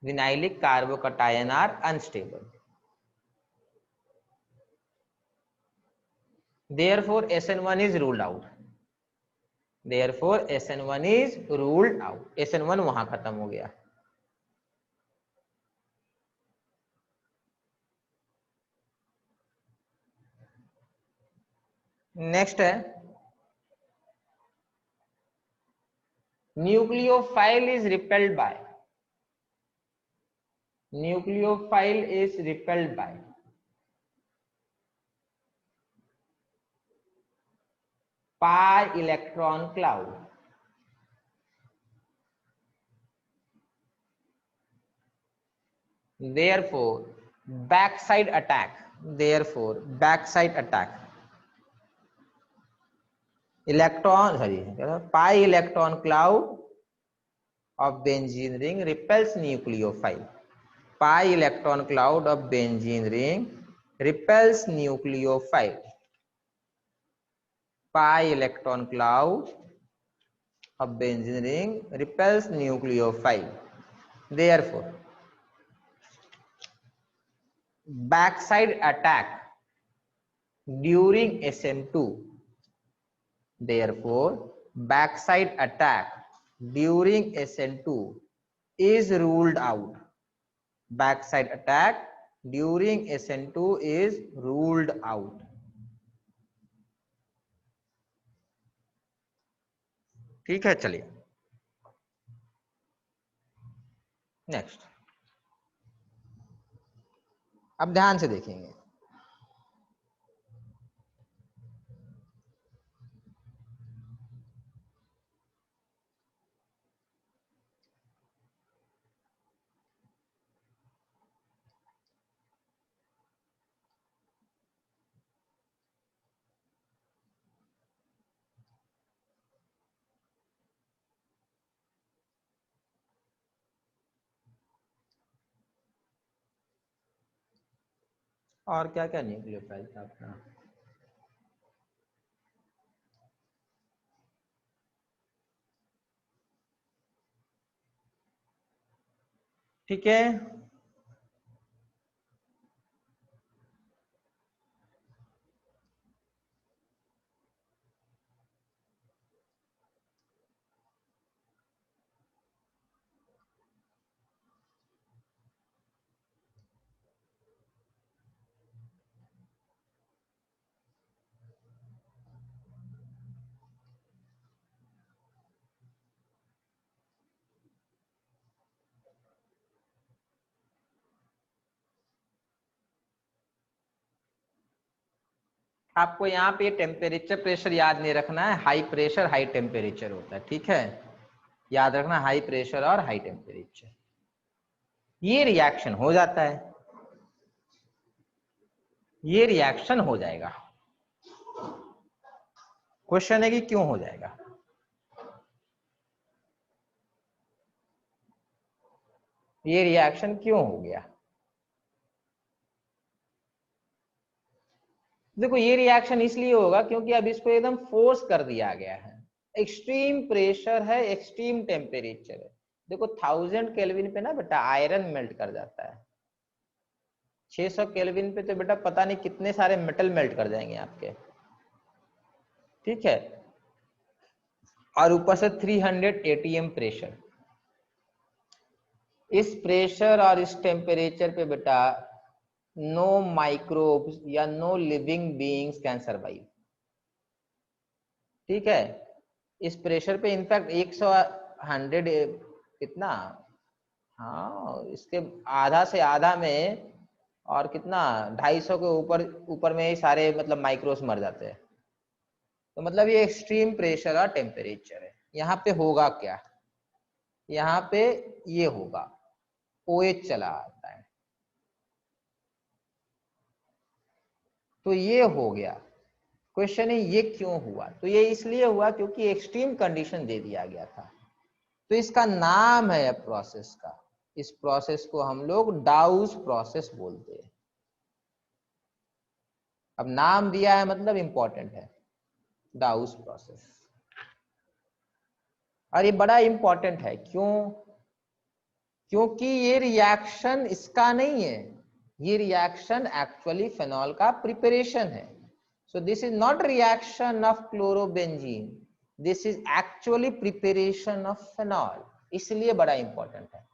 vinylic carbocation are unstable, therefore SN1 is ruled out, therefore SN1 is ruled out, SN1 वहां खत्म हो गया। नेक्स्ट है nucleophile is repelled by, nucleophile is repelled by pi electron cloud, therefore backside attack, therefore backside attack, electron sorry pi electron cloud of benzene ring repels nucleophile. Pi electron cloud of benzene ring repels nucleophile. Pi electron cloud of benzene ring repels nucleophile. Therefore, backside attack during SN2. Therefore, backside attack during SN2 is ruled out. Backside attack during SN2 is ruled out. ठीक है, चलिए नेक्स्ट। अब ध्यान से देखेंगे। और क्या क्या न्यूक्लियोफाइल था आपका? ठीक है, आपको यहाँ पे टेम्परेचर प्रेशर याद नहीं रखना है, हाई प्रेशर हाई टेम्परेचर होता है। ठीक है, याद रखना हाई प्रेशर और हाई टेम्परेचर। ये रिएक्शन हो जाता है, ये रिएक्शन हो जाएगा। क्वेश्चन है कि क्यों हो जाएगा। ये रिएक्शन क्यों हो गया? देखो, ये रिएक्शन इसलिए होगा क्योंकि अब इसको एकदम फोर्स कर दिया गया है। एक्सट्रीम प्रेशर है, एक्सट्रीम टेम्परेचर है। देखो 1000 केल्विन पे ना बेटा आयरन मेल्ट कर जाता है, 600 केल्विन पे तो बेटा पता नहीं कितने सारे मेटल मेल्ट कर जाएंगे आपके। ठीक है, और ऊपर से 300 ATM प्रेशर। इस प्रेशर और इस टेम्परेचर पे बेटा नो माइक्रोब्स या no living beings can survive. ठीक है, इस प्रेशर पे इनफैक्ट 100 कितना, हाँ इसके आधा से आधा में और कितना 250 के ऊपर में ही सारे मतलब माइक्रोस मर जाते हैं। तो मतलब ये एक्सट्रीम प्रेशर और टेम्परेचर है। यहाँ पे होगा क्या, यहाँ पे ये होगा OH चला आता है, तो ये हो गया। क्वेश्चन है ये क्यों हुआ? तो ये इसलिए हुआ क्योंकि एक्सट्रीम कंडीशन दे दिया गया था। तो इसका नाम है प्रोसेस का, इस प्रोसेस को हम लोग डाउस प्रोसेस बोलते हैं। अब नाम दिया है मतलब इंपॉर्टेंट है, डाउस प्रोसेस। और ये बड़ा इंपॉर्टेंट है, क्यों? क्योंकि ये रिएक्शन इसका नहीं है, ये रिएक्शन एक्चुअली फेनॉल का प्रिपरेशन है। So this is not reaction of chlorobenzene, this is actually preparation of phenol. इसलिए बड़ा इंपॉर्टेंट है।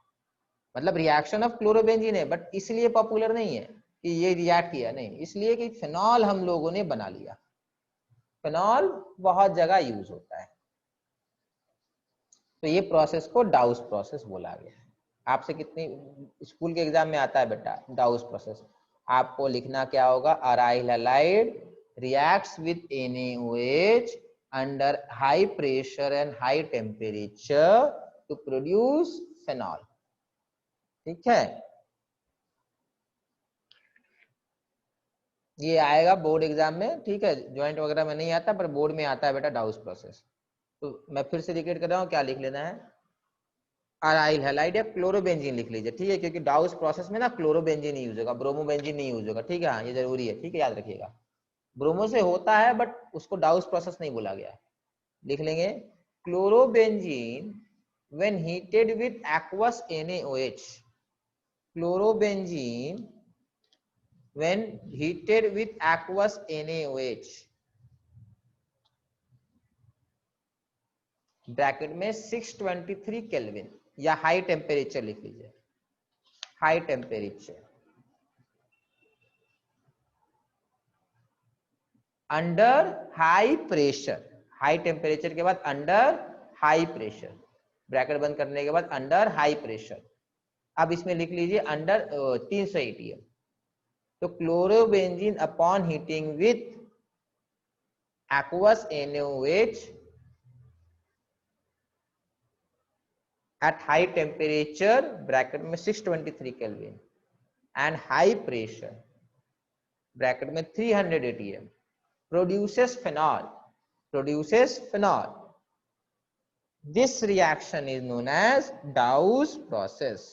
मतलब रिएक्शन ऑफ क्लोरोबेंजीन है बट इसलिए पॉपुलर नहीं है कि ये रिएक्ट किया, नहीं, इसलिए कि फेनॉल हम लोगों ने बना लिया। फेनॉल बहुत जगह यूज होता है, तो ये प्रोसेस को डाउस प्रोसेस बोला गया है। आपसे कितनी स्कूल के एग्जाम में आता है बेटा डाउस प्रोसेस? आपको लिखना क्या होगा, aryl halide reacts with NaOH under high pressure and high temperature to produce phenol. ठीक है, ये आएगा बोर्ड एग्जाम में। ठीक है, ज्वाइंट वगैरह में नहीं आता पर बोर्ड में आता है बेटा डाउस प्रोसेस। तो मैं फिर से रिपीट कर रहा हूँ, क्या लिख लेना है, अराइल हैलाइड या क्लोरोबेंजीन लिख लीजिए, ठीक है, क्योंकि डाउस प्रोसेस में ना क्लोरोबेंजीन यूज होगा, ब्रोमोबेंजीन नहीं यूज होगा, ठीक है, हाँ, ये जरूरी है, ठीक है, याद रखिएगा। ब्रोमो से होता है बट उसको डाउस प्रोसेस नहीं बोला गया। लिख लेंगे chlorobenzene when heated with aqueous NaOH, chlorobenzene when heated with aqueous NaOH, bracket में 623 केल्विन, या हाई टेम्परेचर लिख लीजिए, high temperature under high pressure, high temperature के बाद अंडर हाई प्रेशर, ब्रैकेट बंद करने के बाद अंडर हाई प्रेशर। अब इसमें लिख लीजिए अंडर 300 ATM। तो chlorobenzene upon heating with aqueous NaOH at high temperature bracket में 623 kelvin and high pressure bracket में 300 ATM produces phenol, produces phenol. This reaction is known as Dawes process.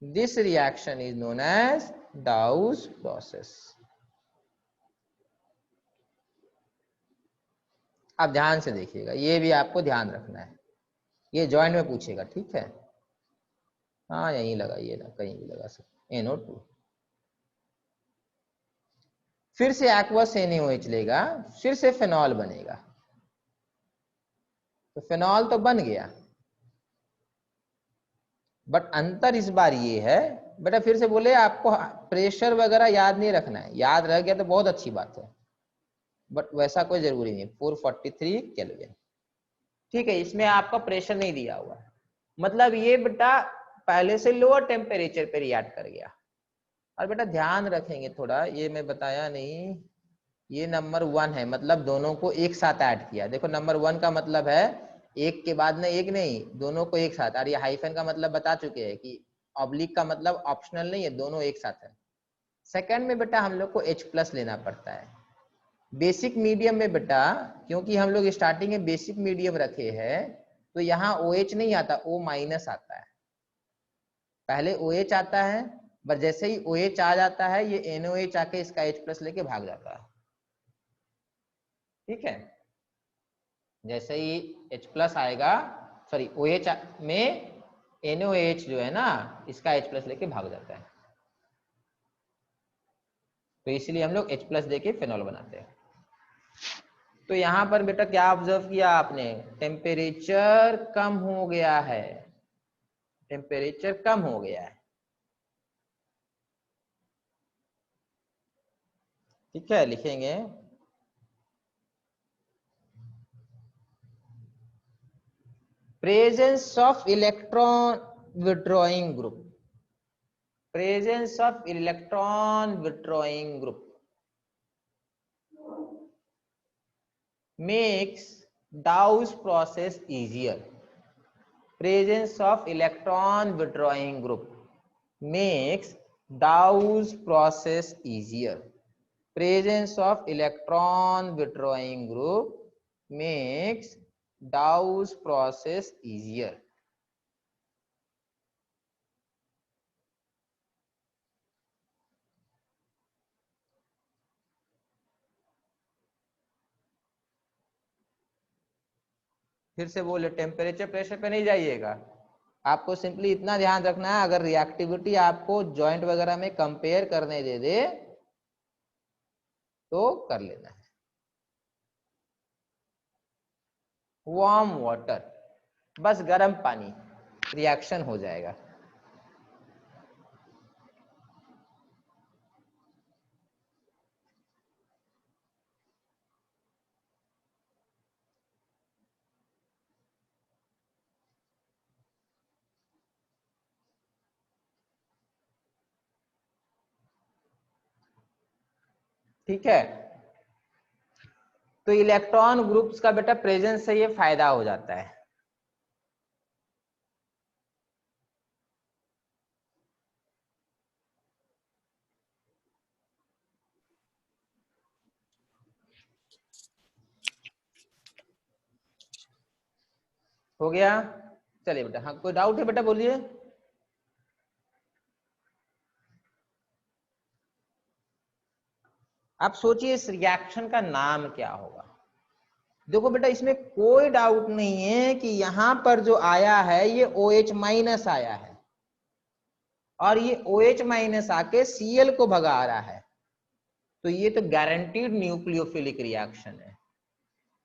This reaction is known as Dawes process. अब ध्यान से देखिएगा, ये भी आपको ध्यान रखना है, ये जॉइंट में पूछेगा, ठीक है, हाँ यहीं लगाइए ना, कहीं भी लगा सकते, NO2 फिर से एक्वस NaOH लेगा, फिर से फेनॉल बनेगा, तो फेनॉल तो बन गया, बट अंतर इस बार ये है, बेटा फिर से बोले आपको प्रेशर वगैरह याद नहीं रखना है, याद रह गया तो बहुत अच्छी बात है, बट वैसा कोई जरूरी नहीं। 443 केल्विन, ठीक है, इसमें आपका प्रेशर नहीं दिया हुआ है, मतलब ये बेटा पहले से लोअर टेम्परेचर पे रिएक्ट कर गया। और बेटा ध्यान रखेंगे थोड़ा, ये मैं बताया नहीं, ये नंबर 1 है, मतलब दोनों को एक साथ ऐड किया। देखो नंबर 1 का मतलब है एक के बाद में एक नहीं, दोनों को एक साथ, और ये हाइफन का मतलब बता चुके हैं कि ऑब्लिक का मतलब ऑप्शनल नहीं है, दोनों एक साथ है। सेकंड में बेटा हम लोग को H+ लेना पड़ता है। बेसिक मीडियम में बेटा, क्योंकि हम लोग स्टार्टिंग में बेसिक मीडियम रखे हैं, तो यहाँ OH नहीं आता, O- आता है, पहले OH आता है, बस जैसे ही OH आ जाता है ये NOH आके इसका H+ लेके भाग जाता है, ठीक है, जैसे ही H+ आएगा, सॉरी OH में NOH जो है ना इसका H+ लेके भाग जाता है, तो इसलिए हम लोग H+ देके फेनॉल बनाते हैं। तो यहाँ पर बेटा क्या ऑब्जर्व किया आपने, टेम्परेचर कम हो गया है, टेम्परेचर कम हो गया है, ठीक है, लिखेंगे presence of electron withdrawing group, presence of electron withdrawing group makes Dawes process easier, presence of electron withdrawing group makes Dawes process easier, presence of electron withdrawing group makes Dawes process easier। फिर से बोले, टेम्परेचर प्रेशर पे नहीं जाइएगा, आपको सिंपली इतना ध्यान रखना है, अगर रिएक्टिविटी आपको जॉइंट वगैरह में कंपेयर करने दे दे तो कर लेना है। वार्म वाटर, बस गर्म पानी, रिएक्शन हो जाएगा। ठीक है, तो इलेक्ट्रॉन ग्रुप्स का बेटा प्रेजेंस से ये फायदा हो जाता है। हो गया, चलिए बेटा, हाँ कोई डाउट है बेटा बोलिए। आप सोचिए इस रिएक्शन का नाम क्या होगा। देखो बेटा इसमें कोई डाउट नहीं है कि यहां पर जो आया है ये OH माइनस आया है और ये OH माइनस आके Cl को भगा रहा है, तो ये तो गारंटीड न्यूक्लियोफिलिक रिएक्शन है।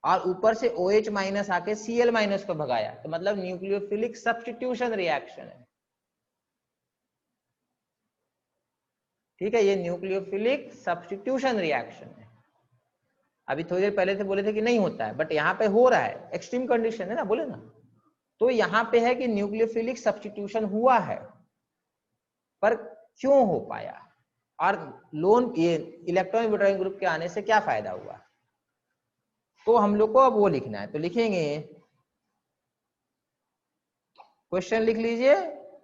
और ऊपर से OH माइनस आके Cl माइनस को भगाया, तो मतलब न्यूक्लियोफिलिक सब्स्टिट्यूशन रिएक्शन है। ठीक है, ये न्यूक्लियोफिलिक सब्स्टिट्यूशन रिएक्शन है। अभी थोड़ी देर पहले से बोले थे कि नहीं होता है, बट यहाँ पे हो रहा है, एक्सट्रीम कंडीशन है ना, बोले ना। तो यहाँ पे है कि न्यूक्लियोफिलिक सब्स्टिट्यूशन हुआ है, पर क्यों हो पाया और लोन ये इलेक्ट्रॉन विड्रॉइंग ग्रुप के आने से क्या फायदा हुआ, तो हम लोग को अब वो लिखना है। तो लिखेंगे, क्वेश्चन लिख लीजिए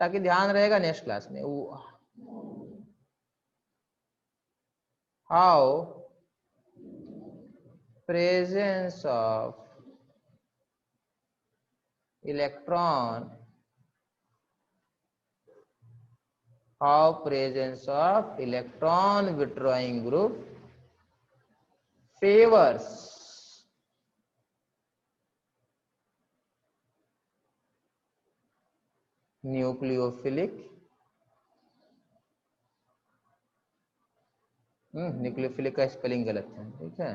ताकि ध्यान रहेगा नेक्स्ट क्लास में। How presence of electron, how presence of electron withdrawing group favors nucleophilic, nucleophilic का स्पेलिंग गलत है, ठीक है,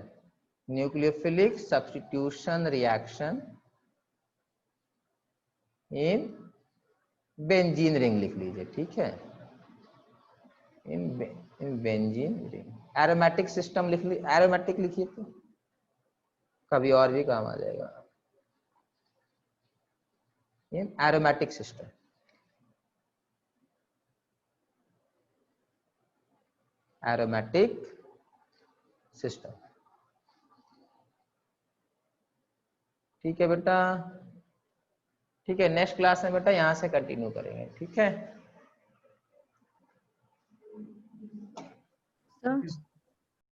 nucleophilic substitution reaction in benzene ring लिख लीजिए, ठीक है, in benzene ring. Aromatic system लिख ली, एरोमेटिक लिखिए तो कभी और भी काम आ जाएगा। इन एरोमेटिक सिस्टम, एरोमेटिक सिस्टम, ठीक है बेटा। ठीक है, नेक्स्ट क्लास में बेटा यहां से कंटिन्यू करेंगे, ठीक है। सर